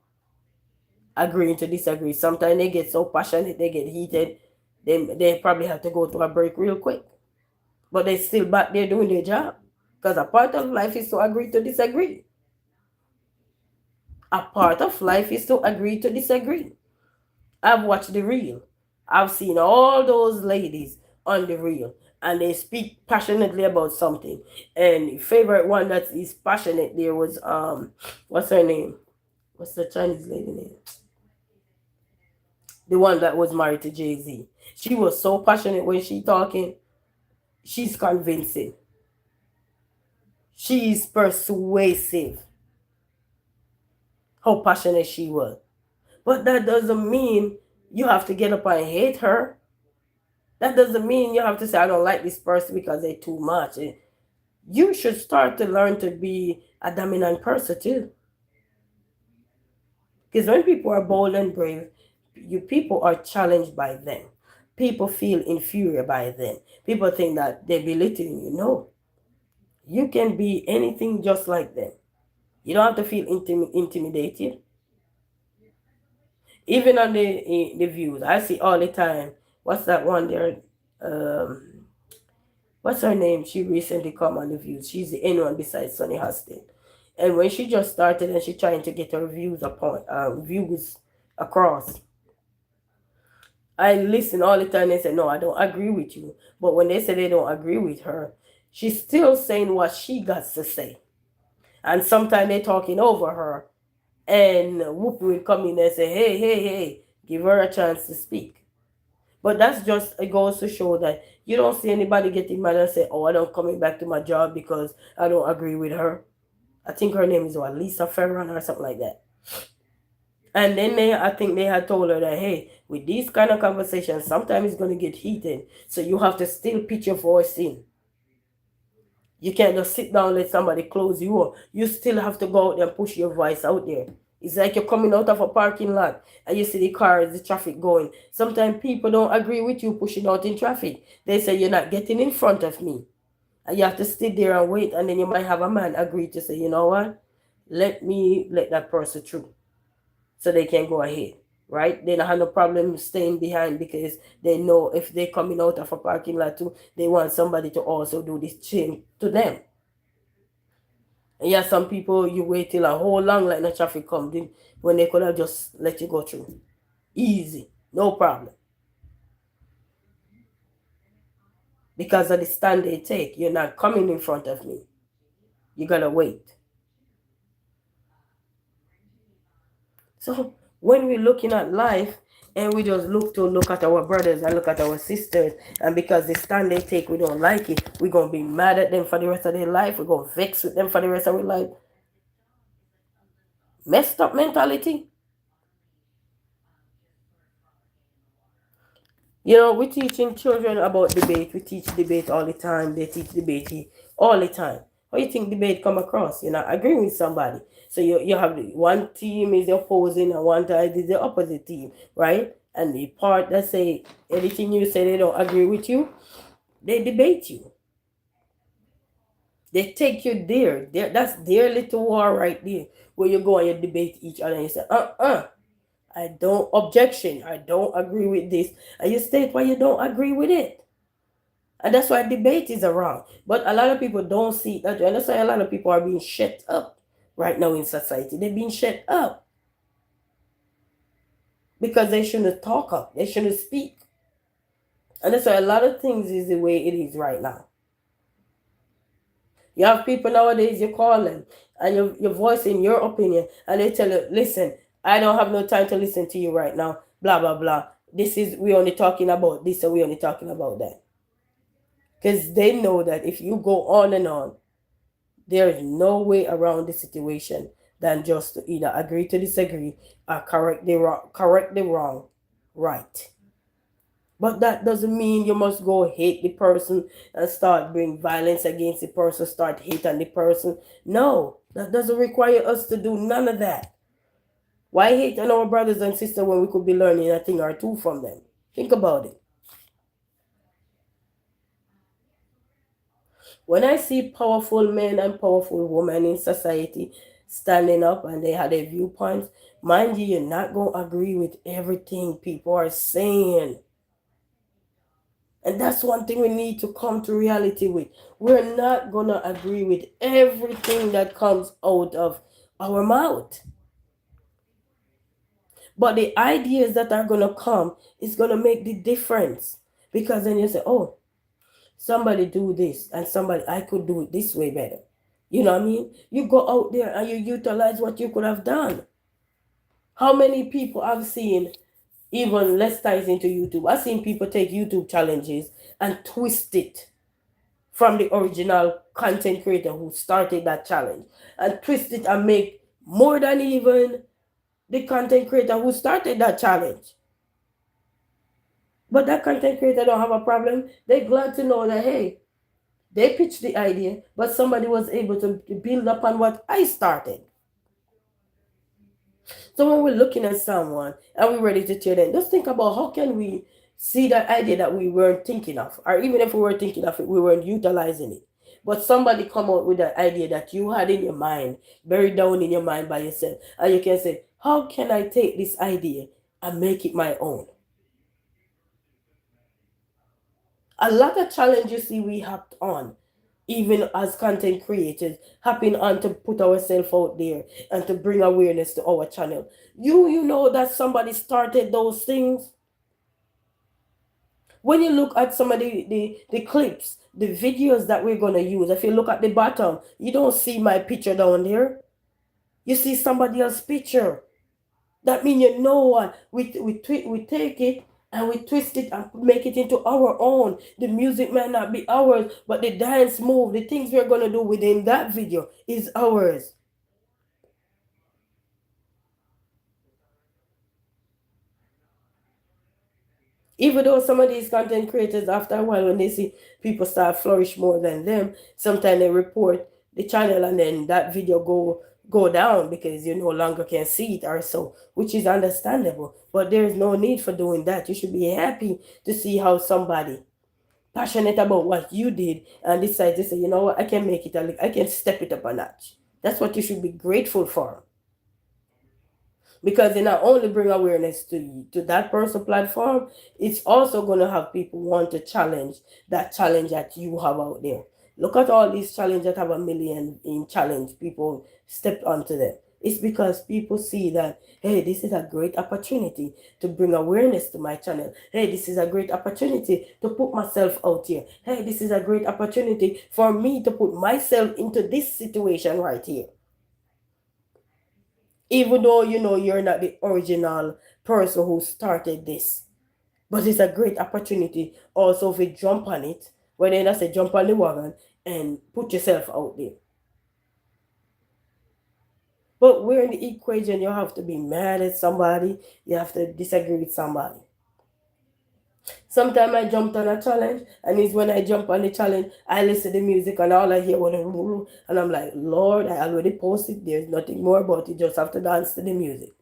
S1: agreeing to disagree. Sometimes they get so passionate, they get heated. They probably have to go to a break real quick. But they still back there doing their job. Because a part of life is to agree to disagree. A part of life is to agree to disagree. I've watched the reel. I've seen all those ladies on the reel, and they speak passionately about something. And favorite one that is passionate there was what's her name? What's the Chinese lady name? The one that was married to Jay-Z. She was so passionate when she talking. She's convincing. She's persuasive. How passionate she was. But that doesn't mean you have to get up and hate her. That doesn't mean you have to say, I don't like this person because they're too much. You should start to learn to be a dominant person too. Because when people are bold and brave, people are challenged by them. People feel inferior by them. People think that they're belittling you. No, you can be anything just like them. You don't have to feel intimidated. Even on the views, I see all the time. What's that one there? Um, what's her name? She recently come on the views. She's the only one besides Sonny Hostin. And when she just started and she trying to get her views across, I listen all the time. They say, no, I don't agree with you. But when they say they don't agree with her, she's still saying what she got to say. And sometimes they're talking over her. And Whoopi will come in and say, hey, hey, hey, give her a chance to speak. But that's just, it goes to show that you don't see anybody getting mad and say, oh, I don't coming back to my job because I don't agree with her. I think her name is what, Lisa Ferran or something like that. And then I think they had told her that, hey, with these kind of conversations, sometimes it's going to get heated. So you have to still pitch your voice in. You can't just sit down and let somebody close you up. You still have to go out there and push your voice out there. It's like you're coming out of a parking lot and you see the cars, the traffic going. Sometimes people don't agree with you pushing out in traffic. They say you're not getting in front of me. And you have to sit there and wait, and then you might have a man agree to say, you know what? Let me let that person through so they can go ahead. Right? They don't have no problem staying behind because they know if they're coming out of a parking lot too, they want somebody to also do this change to them. And yeah, some people you wait till a whole long line of traffic comes in when they could have just let you go through. Easy, no problem. Because of the stand they take, you're not coming in front of me. You gotta wait. So when we're looking at life and we just look at our brothers and look at our sisters, and because the stand they take we don't like it, we're gonna be mad at them for the rest of their life, we're gonna vex with them for the rest of our life. Messed up mentality. We're teaching children about debate. We teach debate all the time. They teach debate all the time. How you think debate come across? You're not agreeing with somebody. So you have one team is opposing and one side is the opposite team, right? And the part that say anything you say they don't agree with you, they debate you. They take you there. That's their little war right there, where you go and you debate each other and you say, I don't, objection, I don't agree with this. And you state why you don't agree with it. And that's why debate is around. But a lot of people don't see it that way. And that's why a lot of people are being shut up right now in society. They're being shut up because they shouldn't talk up. They shouldn't speak. And that's why a lot of things is the way it is right now. You have people nowadays, you call them and you're voicing your opinion and they tell you, listen, I don't have no time to listen to you right now, blah, blah, blah. This is, we only talking about this and we only talking about that. Because they know that if you go on, there is no way around the situation than just to either agree to disagree or correct the wrong, right. But that doesn't mean you must go hate the person and start bring violence against the person, start hating the person. No, that doesn't require us to do none of that. Why hate on our brothers and sisters when we could be learning a thing or two from them? Think about it. When I see powerful men and powerful women in society standing up and they have their viewpoints, mind you, you're not going to agree with everything people are saying. And that's one thing we need to come to reality with. We're not going to agree with everything that comes out of our mouth. But the ideas that are going to come is going to make the difference. Because then you say, oh, somebody do this and somebody, I could do it this way better. You know what I mean? You go out there and you utilize what you could have done. How many people I've seen, even less ties into YouTube, I've seen people take YouTube challenges and twist it from the original content creator who started that challenge and twist it and make more than even the content creator who started that challenge. But that content creator don't have a problem. They're glad to know that, hey, they pitched the idea, but somebody was able to build upon what I started. So when we're looking at someone and we're ready to tear them, just think about how can we see that idea that we weren't thinking of, or even if we were thinking of it, we weren't utilizing it. But somebody come out with that idea that you had in your mind, buried down in your mind by yourself, and you can say, how can I take this idea and make it my own? A lot of challenges you see we hopped on, even as content creators, hopping on to put ourselves out there and to bring awareness to our channel. You know that somebody started those things. When you look at some of the clips, the videos that we're going to use, if you look at the bottom, you don't see my picture down there. You see somebody else's picture. That means you know what? We take it and we twist it and make it into our own. The music might not be ours, but the dance move, the things we're going to do within that video is ours. Even though some of these content creators, after a while, when they see people start flourish more than them, sometimes they report the channel and then that video go down because you no longer can see it or so, which is understandable. But there is no need for doing that. You should be happy to see how somebody passionate about what you did and decide to say, you know what, I can make it, I can step it up a notch. That's what you should be grateful for. Because they not only bring awareness to that personal platform, it's also going to have people want to challenge that challenge that you have out there. Look at all these challenges that have a million in challenge people stepped onto them. It's because people see that, hey, this is a great opportunity to bring awareness to my channel. Hey, this is a great opportunity to put myself out here. Hey, this is a great opportunity for me to put myself into this situation right here. Even though you know you're not the original person who started this, but it's a great opportunity also if you jump on it, when I say jump on the wagon and put yourself out there. But where in the equation you have to be mad at somebody, you have to disagree with somebody. Sometimes I jumped on a challenge, and it's when I jump on the challenge, I listen to the music, and all I hear was and I'm like, Lord, I already posted. There's nothing more about it. Just have to dance to the music.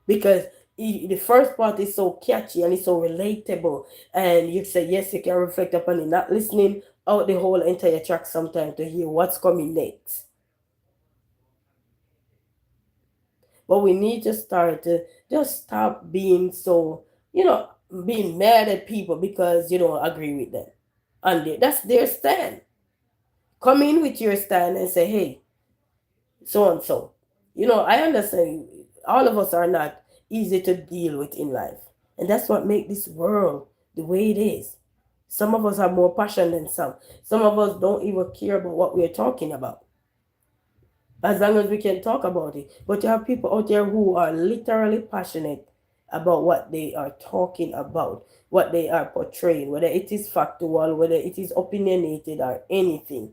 S1: Because the first part is so catchy and it's so relatable, and you say yes, you can reflect upon it, not listening out the whole entire track sometimes to hear what's coming next. But we need to start to just stop being so, being mad at people because you don't agree with them. And that's their stand. Come in with your stand and say, hey, so and so. I understand all of us are not easy to deal with in life. And that's what makes this world the way it is. Some of us have more passion than some. Some of us don't even care about what we're talking about. As long as we can talk about it. But you have people out there who are literally passionate about what they are talking about, what they are portraying, whether it is factual, whether it is opinionated or anything.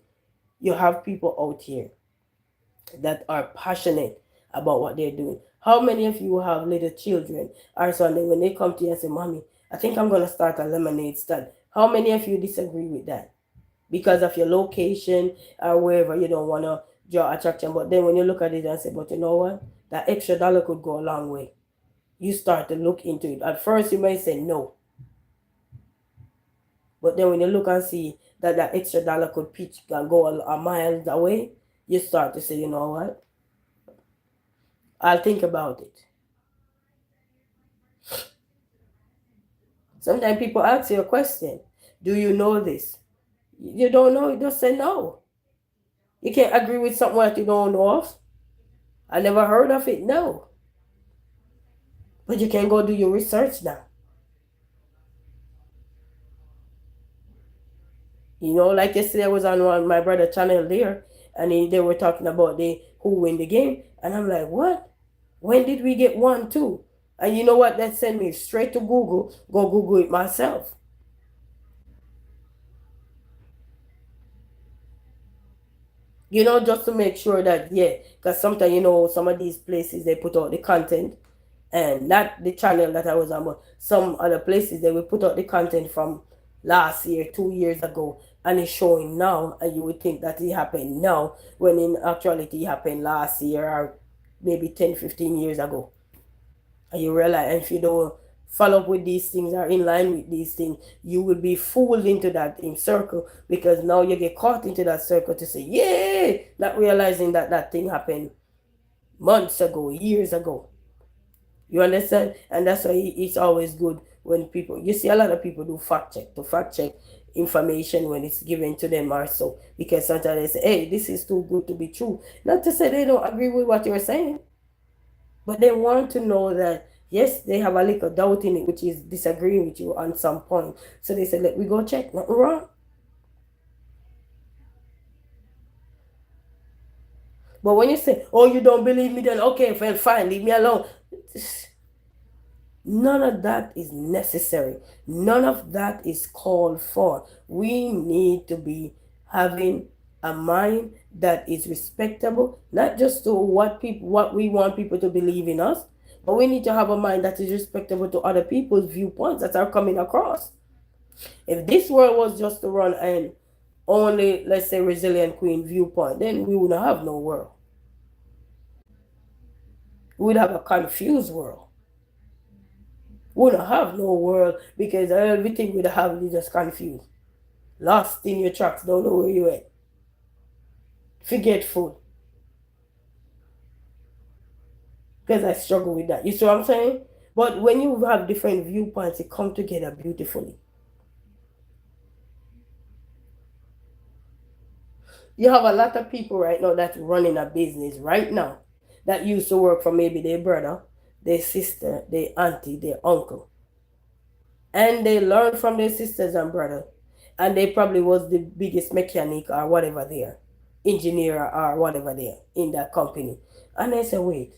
S1: You have people out here that are passionate about what they're doing. How many of you have little children or something when they come to you and say, Mommy, I think I'm going to start a lemonade stand? How many of you disagree with that? Because of your location or wherever you don't want to draw attraction. But then when you look at it and say, but you know what? That extra dollar could go a long way. You start to look into it. At first, you may say no. But then when you look and see that that extra dollar could pitch and go a miles away, you start to say, you know what? I'll think about it. Sometimes people ask you a question. Do you know this? You don't know, you just say no. You can't agree with something that you don't know of. I never heard of it, no. But you can go do your research now. Like yesterday I was on my brother channel there, and they were talking about who win the game, and I'm like, what? When did we get 1-2? And you know what? That sent me straight to Google. Go Google it myself. Just to make sure that, yeah, because sometimes, some of these places, they put out the content, and not the channel that I was on, but some other places, they will put out the content from last year, 2 years ago, and it's showing now, and you would think that it happened now, when in actuality it happened last year or maybe 10, 15 years ago. And you realize if you don't follow up with these things or in line with these things, you will be fooled into that in circle, because now you get caught into that circle to say, yay, not realizing that that thing happened months ago, years ago. You understand? And that's why it's always good when you see a lot of people do fact check information when it's given to them also, because sometimes they say, hey, this is too good to be true. Not to say they don't agree with what you're saying, but they want to know that, yes, they have a little doubt in it, which is disagreeing with you on some point. So they say, let me go check. Nothing wrong. But when you say, oh, you don't believe me, then okay, well, fine, leave me alone. None of that is necessary. None of that is called for. We need to be having a mind that is respectable, not just to what we want people to believe in us, but we need to have a mind that is respectable to other people's viewpoints that are coming across. If this world was just to run and only, let's say, resilient queen viewpoint, then we wouldn't have no world. We would have a confused world. We wouldn't have no world, because everything we'd have is just confused. Lost in your tracks, don't know where you at. Forgetful. Because I struggle with that. You see what I'm saying? But when you have different viewpoints, it come together beautifully. You have a lot of people right now that's running a business right now that used to work for maybe their brother, their sister, their auntie, their uncle. And they learned from their sisters and brother. And they probably was the biggest mechanic or whatever there, engineer or whatever there in that company. And they say, wait,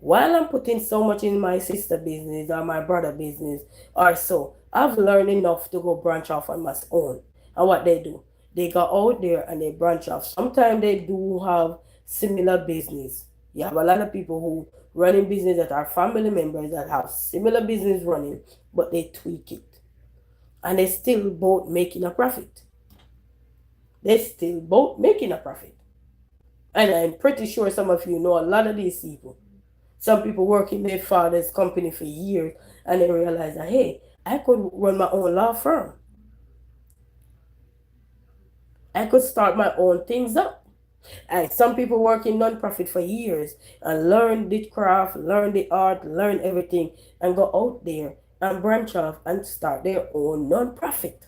S1: while I'm putting so much in my sister business or my brother business or so, I've learned enough to go branch off on my own. And what they do, they go out there and they branch off. Sometimes they do have similar business. You have a lot of people who running business that are family members that have similar business running, but they tweak it. And they still both making a profit. They still both making a profit. And I'm pretty sure some of you know a lot of these people. Some people work in their father's company for years and they realize that, hey, I could run my own law firm. I could start my own things up. And some people work in non-profit for years and learn the craft, learn the art, learn everything, and go out there and branch off and start their own non-profit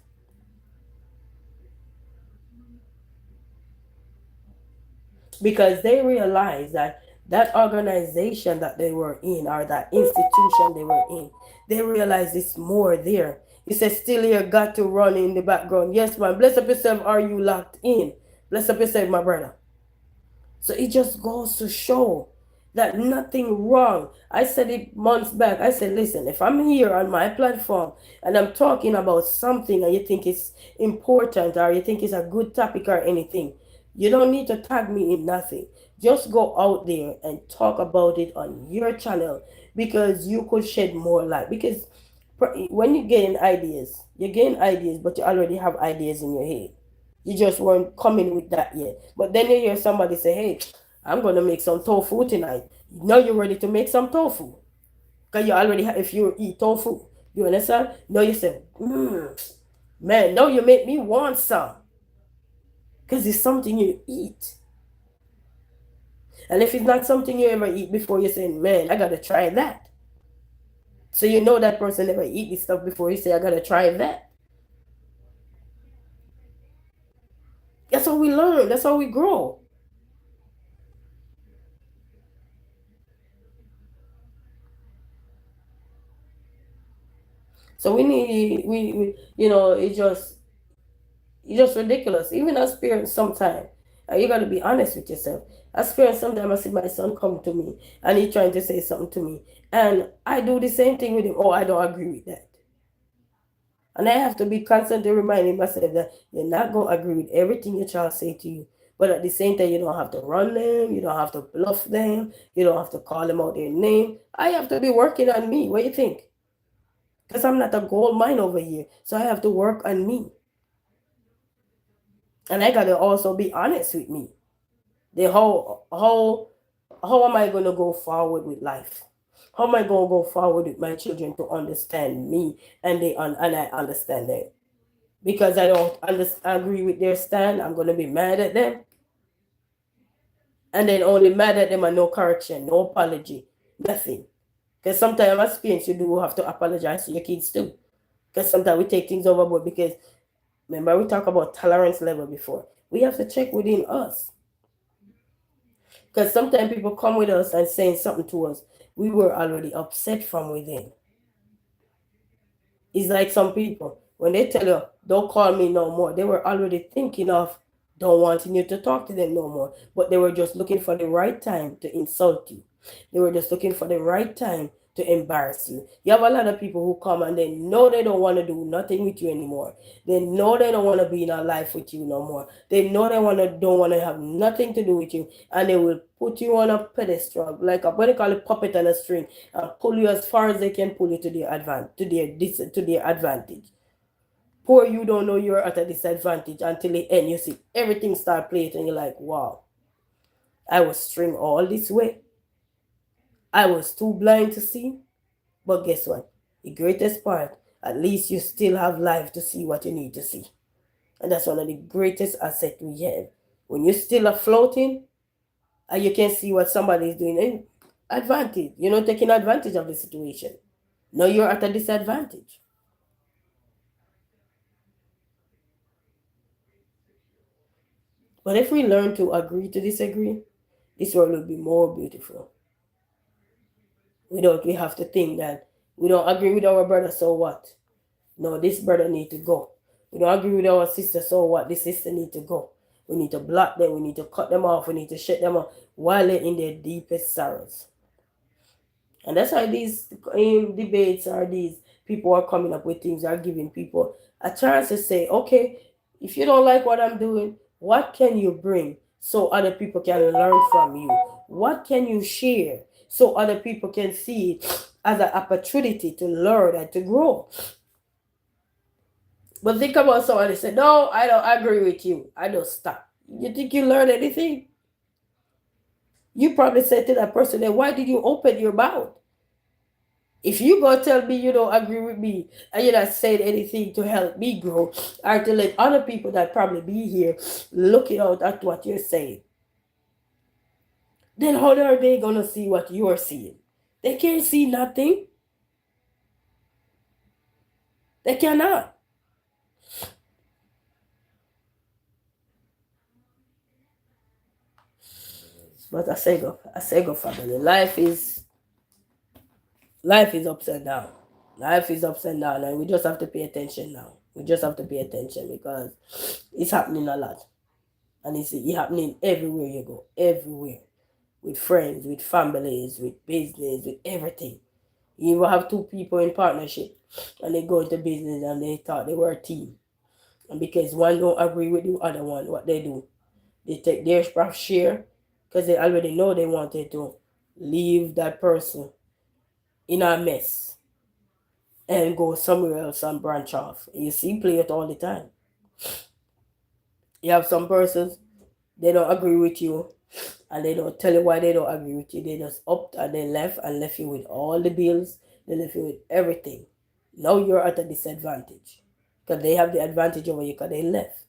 S1: because they realize that that organization that they were in or that institution they were in, they realize it's more there. You said still here got to run in the background. Yes, man. Bless up yourself. Are you locked in? Bless up yourself, my brother. So it just goes to show that nothing wrong. I said it months back. I said, listen, if I'm here on my platform and I'm talking about something and you think it's important or you think it's a good topic or anything, you don't need to tag me in nothing. Just go out there and talk about it on your channel because you could shed more light. Because when you gain ideas, but you already have ideas in your head. You just weren't coming with that yet. But then you hear somebody say, hey, I'm going to make some tofu tonight. Now you're ready to make some tofu. Because you already have, if you eat tofu, you understand? Now you say, man, now you make me want some. Because it's something you eat. And if it's not something you ever eat before, you're saying, man, I got to try that. So you know that person never eat this stuff before, you say, I got to try that. That's how we learn. That's how we grow. So we need we it's just ridiculous. Even as parents sometimes, you gotta be honest with yourself. As parents, sometimes I see my son come to me and he trying to say something to me. And I do the same thing with him. Oh, I don't agree with that. And I have to be constantly reminding myself that you're not gonna agree with everything your child say to you. But at the same time, you don't have to run them, you don't have to bluff them, you don't have to call them out their name. I have to be working on me. What do you think? Because I'm not a gold mine over here. So I have to work on me. And I gotta also be honest with me. The how am I gonna go forward with life? How am I gonna go forward with my children to understand me and I understand them? Because I don't agree with their stand, I'm gonna be mad at them, and then only mad at them and no correction, no apology, nothing. Because sometimes as parents you do have to apologize to your kids too. Because sometimes we take things overboard because remember we talked about tolerance level before. We have to check within us. Because sometimes people come with us and saying something to us, we were already upset from within. It's like some people, when they tell you, don't call me no more, they were already thinking of don't wanting you to talk to them no more. But they were just looking for the right time to insult you. They were just looking for the right time to embarrass you. You have a lot of people who come and they know they don't want to do nothing with you anymore. They know they don't want to be in a life with you no more. They know they don't want to have nothing to do with you, and they will put you on a pedestal, like a what they call a puppet on a string, and pull you as far as they can pull you to their advantage. Poor you don't know you're at a disadvantage until the end. You see everything start playing, and you're like, wow, I was string all this way. I was too blind to see. But guess what? The greatest part, at least you still have life to see what you need to see. And that's one of the greatest assets we have. When you're still floating and you can see what somebody is doing, and advantage, taking advantage of the situation. Now you're at a disadvantage. But if we learn to agree to disagree, this world will be more beautiful. We have to think that we don't agree with our brother, so what? No, this brother need to go. We don't agree with our sister, so what? This sister need to go. We need to block them. We need to cut them off. We need to shut them off while they're in their deepest sorrows. And that's why these debates or these people are coming up with things, are giving people a chance to say, okay, if you don't like what I'm doing, what can you bring so other people can learn from you? What can you share so other people can see it as an opportunity to learn and to grow? But think about somebody say, no, I don't agree with you. I don't stop. You think you learn anything? You probably said to that person, then why did you open your mouth? If you go tell me you don't agree with me and you're not saying anything to help me grow or to let other people that probably be here looking out at what you're saying, then how are they gonna see what you're seeing? They can't see nothing. They cannot. But I say go family. Life is upside down. Life is upside down, and we just have to pay attention now. We just have to pay attention because it's happening a lot, and it's happening everywhere you go, everywhere, with friends, with families, with business, with everything. You will have two people in partnership, and they go into business, and they thought they were a team, and because one don't agree with the other one, what they do, they take their share, because they already know they wanted to leave that person in a mess and go somewhere else and branch off. You see, play it all the time. You have some persons, they don't agree with you, and they don't tell you why they don't agree with you. They just upped and they left and left you with all the bills. They left you with everything. Now you're at a disadvantage because they have the advantage over you because they left.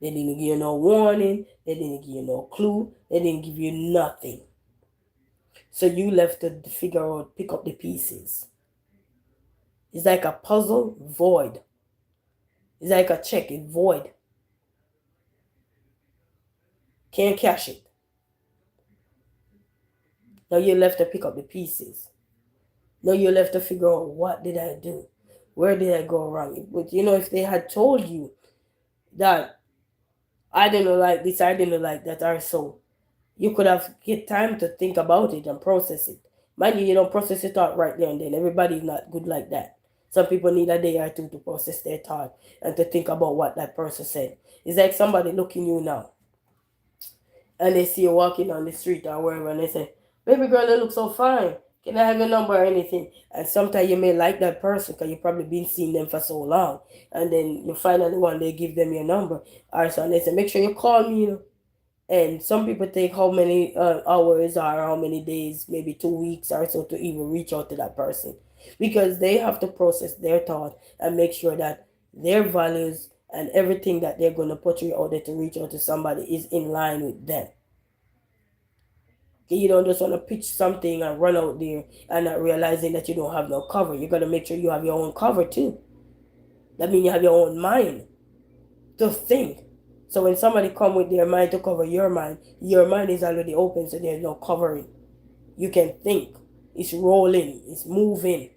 S1: They didn't give you no warning. They didn't give you no clue. They didn't give you nothing. So you left to figure out, pick up the pieces. It's like a puzzle void. It's like a check, it's void. Can't cash it. Now you're left to pick up the pieces. Now you're left to figure out, what did I do? Where did I go wrong? But if they had told you that I didn't like this, I didn't like that, or so, you could have get time to think about it and process it. Mind you, you don't process your thought right there and then. Everybody's not good like that. Some people need a day or two to process their thought and to think about what that person said. It's like somebody looking you now and they see you walking on the street or wherever and they say, "Baby girl, you look so fine. Can I have your number or anything?" And sometimes you may like that person because you've probably been seeing them for so long. And then you finally one day give them your number. Or so and they say, "Make sure you call me." And some people take how many hours or how many days, maybe 2 weeks or so, to even reach out to that person because they have to process their thought and make sure that their values and everything that they're going to put you out there to reach out to somebody is in line with them. You don't just want to pitch something and run out there and not realizing that you don't have no cover. You got to make sure you have your own cover too. That means you have your own mind to think. So when somebody come with their mind to cover your mind is already open, so there's no covering. You can think. It's rolling. It's moving.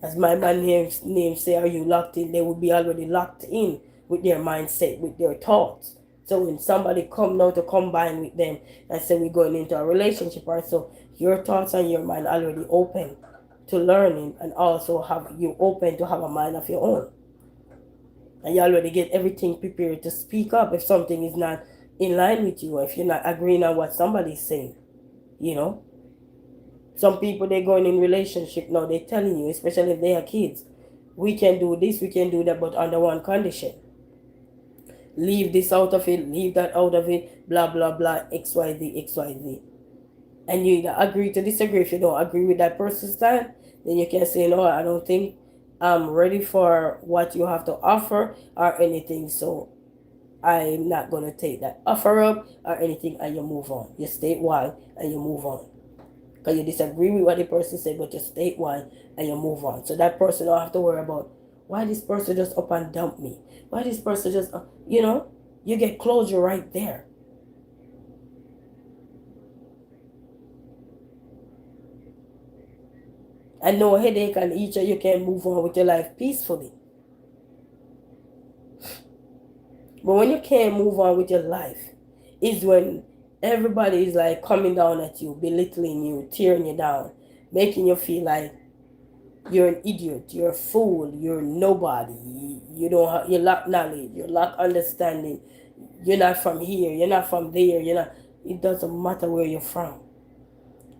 S1: As my man name say, are you locked in? They would be already locked in with their mindset, with their thoughts. So when somebody come now to combine with them and say we're going into a relationship, right? So your thoughts and your mind already open to learning, and also have you open to have a mind of your own. And you already get everything prepared to speak up if something is not in line with you, or if you're not agreeing on what somebody's saying. You know, some people, they're going in relationship now, they're telling you, especially if they are kids, we can do this, we can do that, but under one condition: leave this out of it, leave that out of it, blah blah blah, xyz. And you either agree to disagree. If you don't agree with that person's style, then you can say, no, I don't think I'm ready for what you have to offer or anything, so I'm not going to take that offer up or anything, and you move on. You state why and you move on. Because you disagree with what the person said, but you state why and you move on. So that person don't have to worry about why this person just up and dump me. Why this person just, you get closure right there. And no headache, and each of you can move on with your life peacefully. But when you can't move on with your life, is when everybody is like coming down at you, belittling you, tearing you down, making you feel like you're an idiot, you're a fool, you're nobody, you don't have, you lack knowledge, you lack understanding, you're not from here, you're not from there, you're not. It doesn't matter where you're from.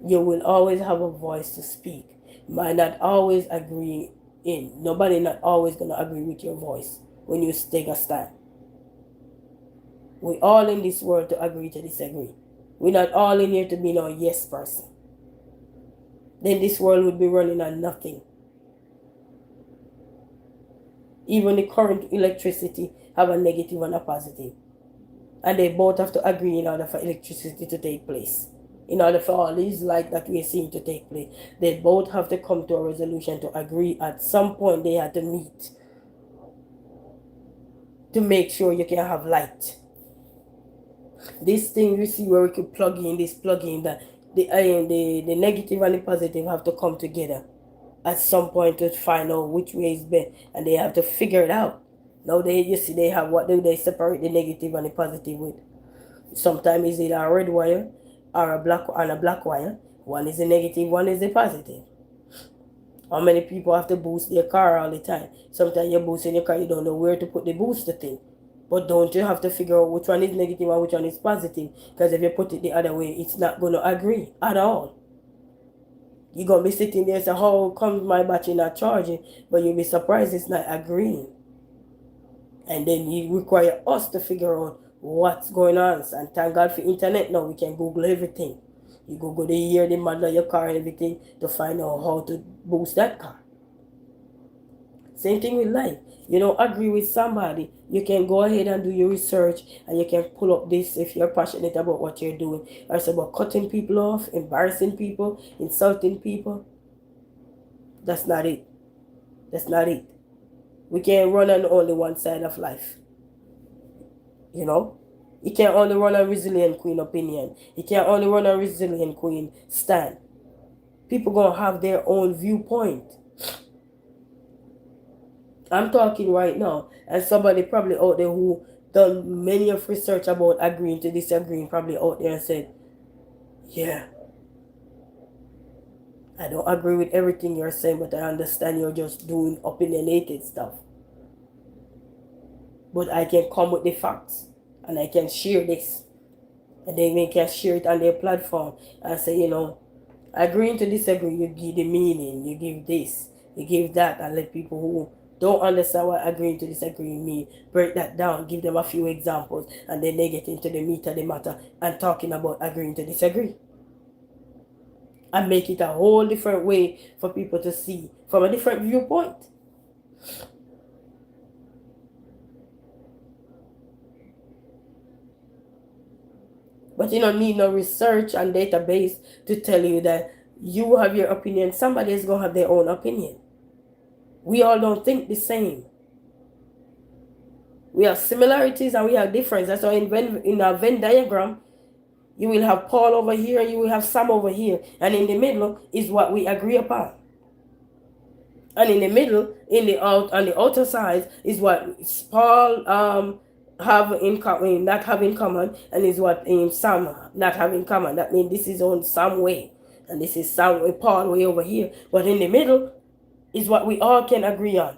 S1: You will always have a voice to speak. Might not always agree in. Nobody not always gonna agree with your voice when you take a stand. We all in this world to agree to disagree. We're not all in here to be no yes person. Then this world would be running on nothing. Even the current electricity have a negative and a positive. And they both have to agree in order for electricity to take place. in order for all these like that we're seeing to take place. They both have to come to a resolution to agree at some point they had to meet to make sure you can have light. This thing you see where we could plug in this plug in that the negative and the positive have to come together at some point to find out which way is best, and they have to figure it out. Now they you see they have what do they separate the negative and the positive with. Sometimes it's either a red wire or a black wire. One is the negative, one is the positive. How many people have to boost their car all the time? Sometimes you're boosting your car, you don't know where to put the booster thing. But don't you have to figure out which one is negative and which one is positive? Because if you put it the other way, it's not going to agree at all. You're going to be sitting there and say, how come my battery not charging? But you'll be surprised it's not agreeing. And then you require us to figure out what's going on. And thank God for internet now, we can Google everything. You Google the year, the model of your car and everything to find out how to boost that car. Same thing with life. You don't agree with somebody, you can go ahead and do your research and you can pull up this if you're passionate about what you're doing. Or it's about cutting people off, embarrassing people, insulting people. That's not it. That's not it. We can't run on only one side of life. You know? You can't only run a resilient queen opinion. You can't only run a resilient queen stand. People gonna have their own viewpoint. I'm talking right now, and somebody probably out there who done many of research about agreeing to disagreeing probably out there and said, yeah, I don't agree with everything you're saying, but I understand you're just doing opinionated stuff. But I can come with the facts and I can share this. And then they can share it on their platform and say, you know, agreeing to disagree, you give the meaning, you give this, you give that, and let people who don't understand what agreeing to disagree mean break that down, give them a few examples, and then they get into the meat of the matter and talking about agreeing to disagree. And make it a whole different way for people to see from a different viewpoint. But you don't need no research and database to tell you that you have your opinion. Somebody is going to have their own opinion. We all don't think the same. We have similarities and we have differences. That's why in a Venn diagram, you will have Paul over here and you will have Sam over here. And in the middle is what we agree upon. And in the middle, on the outer side, is what Paul have in common, not have in common, and is what Sam not have in common. That means this is on some way, and this is some way, Paul way over here. But in the middle is what we all can agree on.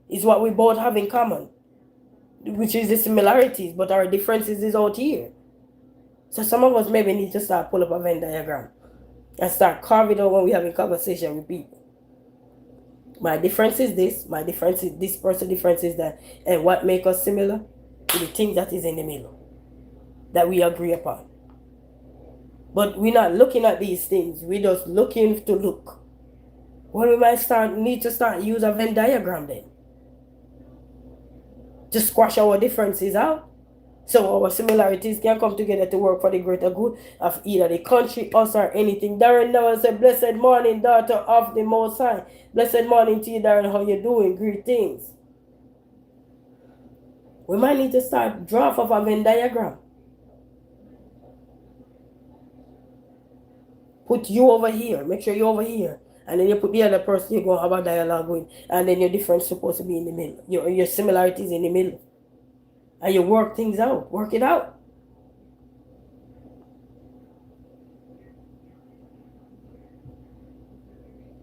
S1: Is what we both have in common, which is the similarities, but our differences is out here. So some of us maybe need to start pull up a Venn diagram and start carving out when we having conversation with people. My difference is this, my difference is this person difference is that, and what make us similar to the thing that is in the middle that we agree upon. But we're not looking at these things, we're just looking to look. Well, we might need to start use a Venn diagram then to squash our differences out, so our similarities can come together to work for the greater good of either the country, us, or anything. Darren Noel said, blessed morning, daughter of the Most High. Blessed morning to you, Darren. How you doing? Greetings. We might need to start draft of a Venn diagram. Put you over here. Make sure you're over here. And then you put the other person you're going to have a dialogue with. And then your difference supposed to be in the middle. Your similarities in the middle. And you work things out. Work it out.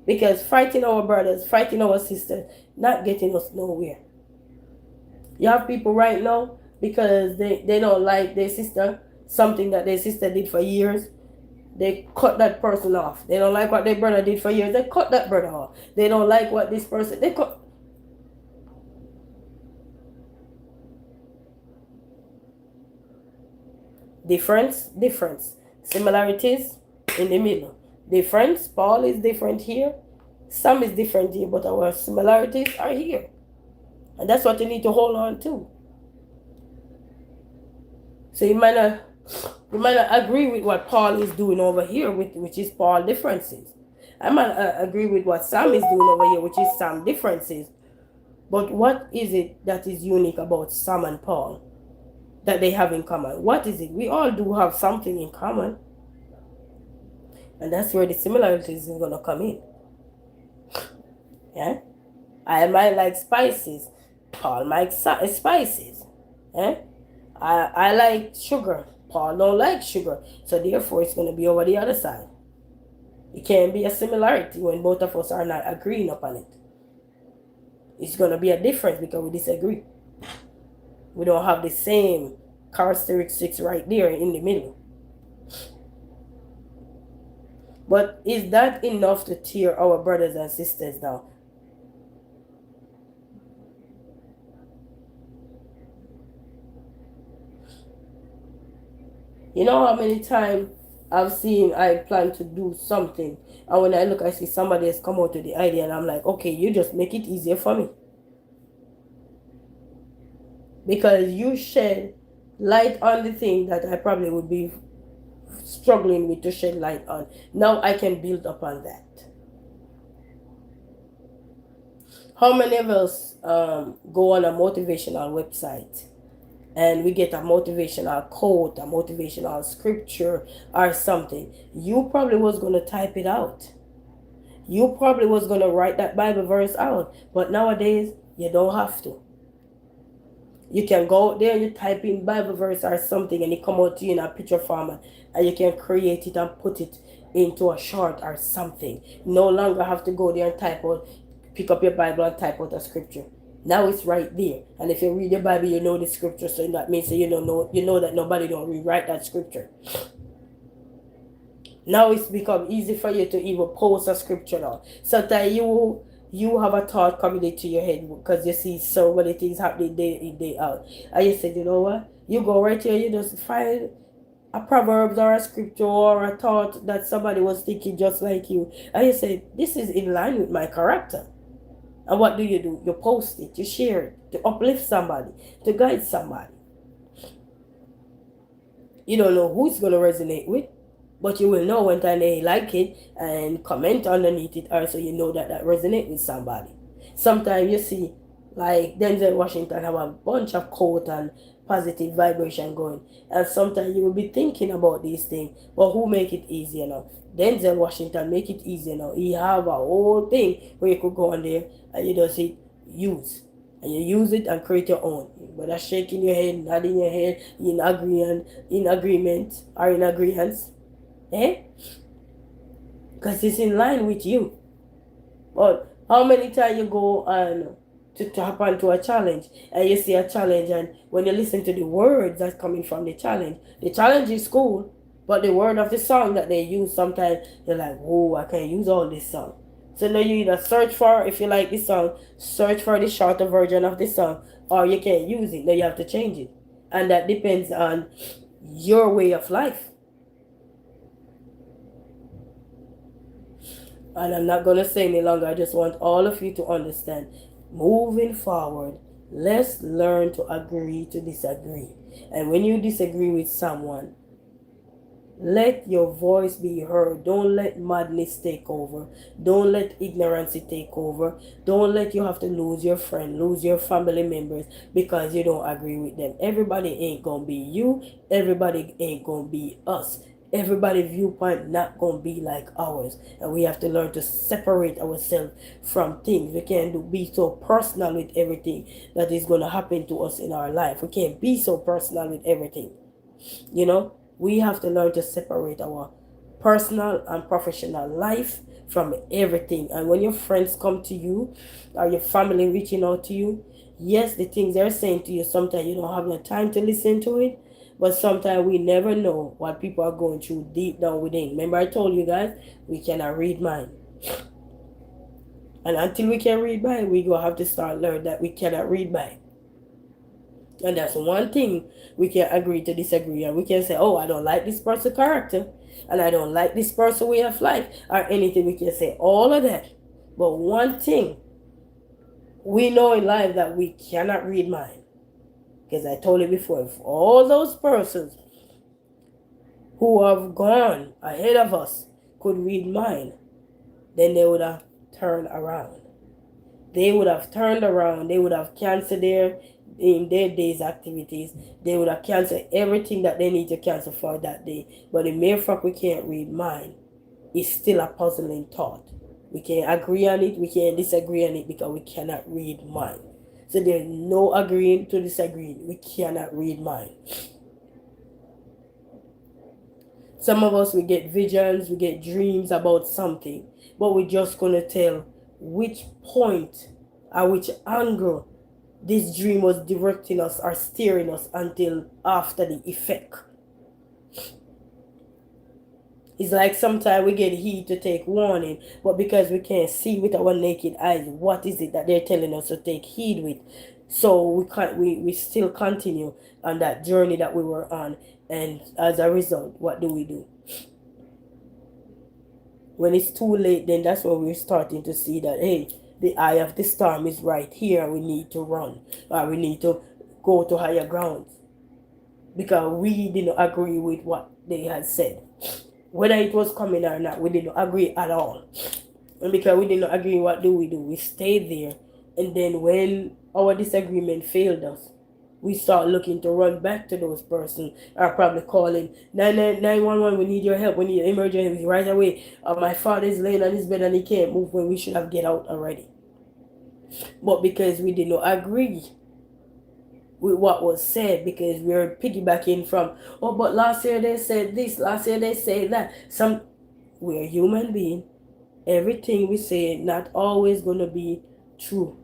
S1: Because fighting our brothers, fighting our sisters, not getting us nowhere. You have people right now, because they don't like their sister, something that their sister did for years, they cut that person off. They don't like what their brother did for years, they cut that brother off. They don't like what this person, they cut. Difference. Similarities in the middle. Difference, Paul is different here, Sam is different here, but our similarities are here. And that's what you need to hold on to. So you might not You might not agree with what Paul is doing over here, which is Paul differences. I might agree with what Sam is doing over here, which is Sam differences. But what is it that is unique about Sam and Paul that they have in common? What is it? We all do have something in common. And that's where the similarities is going to come in. Yeah? I might like spices. Paul likes spices. Yeah? I like sugar. Paul don't like sugar. So therefore it's going to be over the other side. It can't be a similarity when both of us are not agreeing upon it. It's going to be a difference because we disagree. We don't have the same characteristics right there in the middle. But is that enough to tear our brothers and sisters down? You know how many times I've seen I plan to do something, and when I look, I see somebody has come out with the idea, and I'm like, okay, you just make it easier for me. Because you shed light on the thing that I probably would be struggling with to shed light on. Now I can build upon that. How many of us go on a motivational website and we get a motivational quote, a motivational scripture or something? You probably was going to type it out. You probably was going to write that Bible verse out. But nowadays, you don't have to. You can go out there and you type in Bible verse or something and it come out to you in a picture format and you can create it and put it into a short or something. No longer have to go there and type out, pick up your Bible and type out a scripture. Now it's right there. And if you read the Bible, you know the scripture, so that means that you know that nobody don't rewrite that scripture. Now it's become easy for you to even post a scripture now. Sometimes you have a thought coming into your head because you see so many things happening day in, day out. And you said, you know what? You go right here, you just find a proverbs or a scripture or a thought that somebody was thinking just like you. And you say, this is in line with my character. And what do? You post it, you share it to uplift somebody, to guide somebody. You don't know who's going to resonate with, but you will know when they like it and comment underneath it, or so you know that resonates with somebody. Sometimes you see, like Denzel Washington have a bunch of quote and positive vibration going, and sometimes you will be thinking about these things, but who make it easier now? Denzel Washington make it easier now. He have a whole thing where you could go on there and you just hit use. And you use it and create your own. Whether shaking your head, nodding your head, in agreement, or in agreement. Eh? Because it's in line with you. But how many times you go on to tap onto a challenge and you see a challenge, and when you listen to the words that's coming from the challenge is cool, but the word of the song that they use, sometimes you're like, whoa, I can't use all this song. So now you either search for, if you like this song, search for the shorter version of the song, or you can't use it. Now you have to change it. And that depends on your way of life. And I'm not going to say any longer. I just want all of you to understand. Moving forward, let's learn to agree to disagree. And when you disagree with someone, let your voice be heard. Don't let madness take over. Don't let ignorance take over. Don't let you have to lose your friend, lose your family members because you don't agree with them. Everybody ain't gonna be you. Everybody ain't gonna be us. Everybody's viewpoint not gonna be like ours, and we have to learn to separate ourselves from things. We can't be so personal with everything that is gonna happen to us in our life. We can't be so personal with everything. You know, we have to learn to separate our personal and professional life from everything. And when your friends come to you or your family reaching out to you, yes, the things they're saying to you, sometimes you don't have the time to listen to it, but sometimes we never know what people are going through deep down within. Remember I told you guys, we cannot read mind. And until we can read mind, we go have to start learn that we cannot read mind. And that's one thing we can agree to disagree. And we can say, oh, I don't like this person's character. And I don't like this person's way of life. Or anything. We can say all of that. But one thing we know in life that we cannot read mind. Because I told you before, if all those persons who have gone ahead of us could read mind, then they would have turned around. They would have turned around. They would have canceled their day's activities. They would have canceled everything that they need to cancel for that day. But the mere fact we can't read mind is still a puzzling thought. We can agree on it, we can disagree on it because we cannot read mind. So there's no agreeing to disagree. We cannot read mind. Some of us, we get visions, we get dreams about something, but we're just going to tell which point or which angle this dream was directing us or steering us until after the effect. It's like sometimes we get heed to take warning, but because we can't see with our naked eyes, what is it that they're telling us to take heed with? So we still continue on that journey that we were on, and as a result, what do? When it's too late, then that's when we're starting to see that, hey, the eye of the storm is right here, we need to run, or we need to go to higher grounds because we didn't agree with what they had said. Whether it was coming or not, we didn't agree at all. And because we didn't agree, what do? We stayed there. And then when our disagreement failed us, we start looking to run back to those persons, or probably calling 911, we need your help, we need emergency right away. My father is laying on his bed and he can't move, when we should have get out already. But because we did not agree with what was said, because we were piggybacking from, oh, but last year they said this, last year they said that. We're human being. Everything we say not always gonna be true.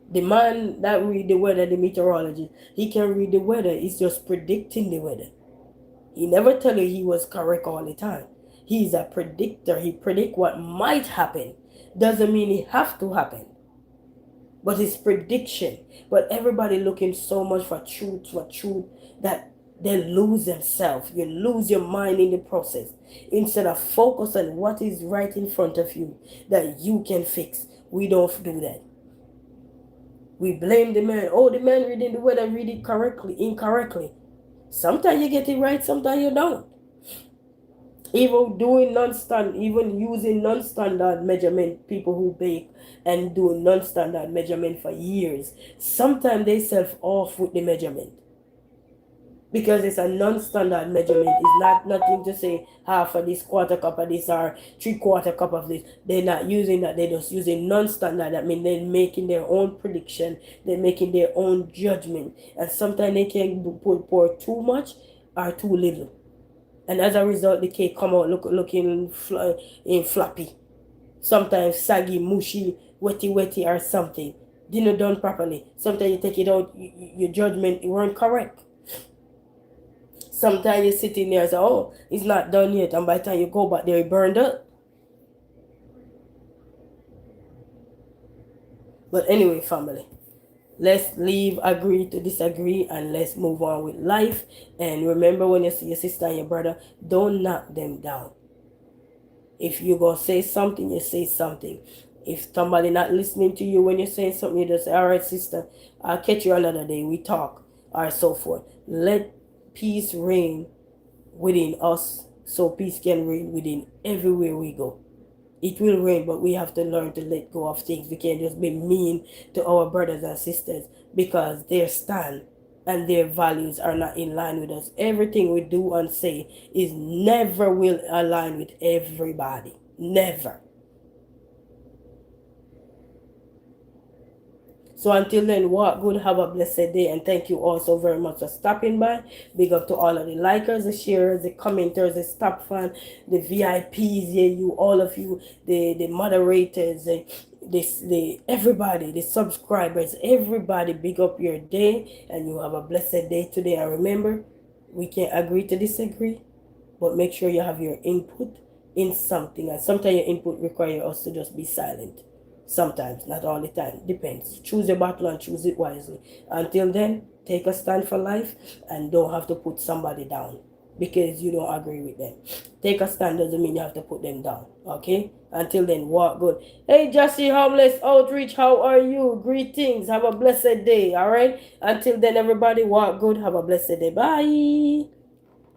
S1: The man that read the weather, the meteorologist, he can read the weather. He's just predicting the weather. He never tell you he was correct all the time. He's a predictor. He predict what might happen. Doesn't mean it have to happen, but it's prediction. But everybody looking so much for truth that they lose themselves. You lose your mind in the process. Instead of focus on what is right in front of you that you can fix. We don't do that. We blame the man. Oh, the man reading the weather read it correctly, incorrectly. Sometimes you get it right, sometimes you don't. Even using non-standard measurement, people who bake and do non-standard measurement for years, sometimes they self off with the measurement because it's a non-standard measurement. It's not nothing to say half of this, quarter cup of this, or 3/4 cup of this. They're not using that. They're just using non-standard. That means they're making their own prediction. They're making their own judgment, and sometimes they can pour too much or too little. And as a result, the cake come out looking floppy. Sometimes saggy, mushy, wetty, or something. Dinner done properly. Sometimes you take it out, your judgment it weren't correct. Sometimes you sit in there and say, oh, it's not done yet. And by the time you go back there, it burned up. But anyway, family, let's leave agree to disagree and let's move on with life. And remember, when you see your sister and your brother, don't knock them down. If you're going to say something, you say something. If somebody not listening to you when you're saying something, you just say, all right, sister, I'll catch you another day. We talk, or so forth. Let peace reign within us so peace can reign within everywhere we go. It will rain, but we have to learn to let go of things. We can't just be mean to our brothers and sisters because their stand and their values are not in line with us. Everything we do and say is never will align with everybody. Never. So until then, walk good, have a blessed day, and thank you all so very much for stopping by. Big up to all of the likers, the sharers, the commenters, the stop fan, the VIPs, yeah, you, all of you, the moderators, the everybody, the subscribers, everybody, big up your day, and you have a blessed day today. And remember, we can agree to disagree, but make sure you have your input in something, and sometimes your input requires us to just be silent. Sometimes, not all the time. Depends. Choose your battle and choose it wisely. Until then, take a stand for life and don't have to put somebody down because you don't agree with them. Take a stand doesn't mean you have to put them down. Okay? Until then, walk good. Hey, Jesse Homeless Outreach, how are you? Greetings. Have a blessed day. All right? Until then, everybody, walk good. Have a blessed day. Bye.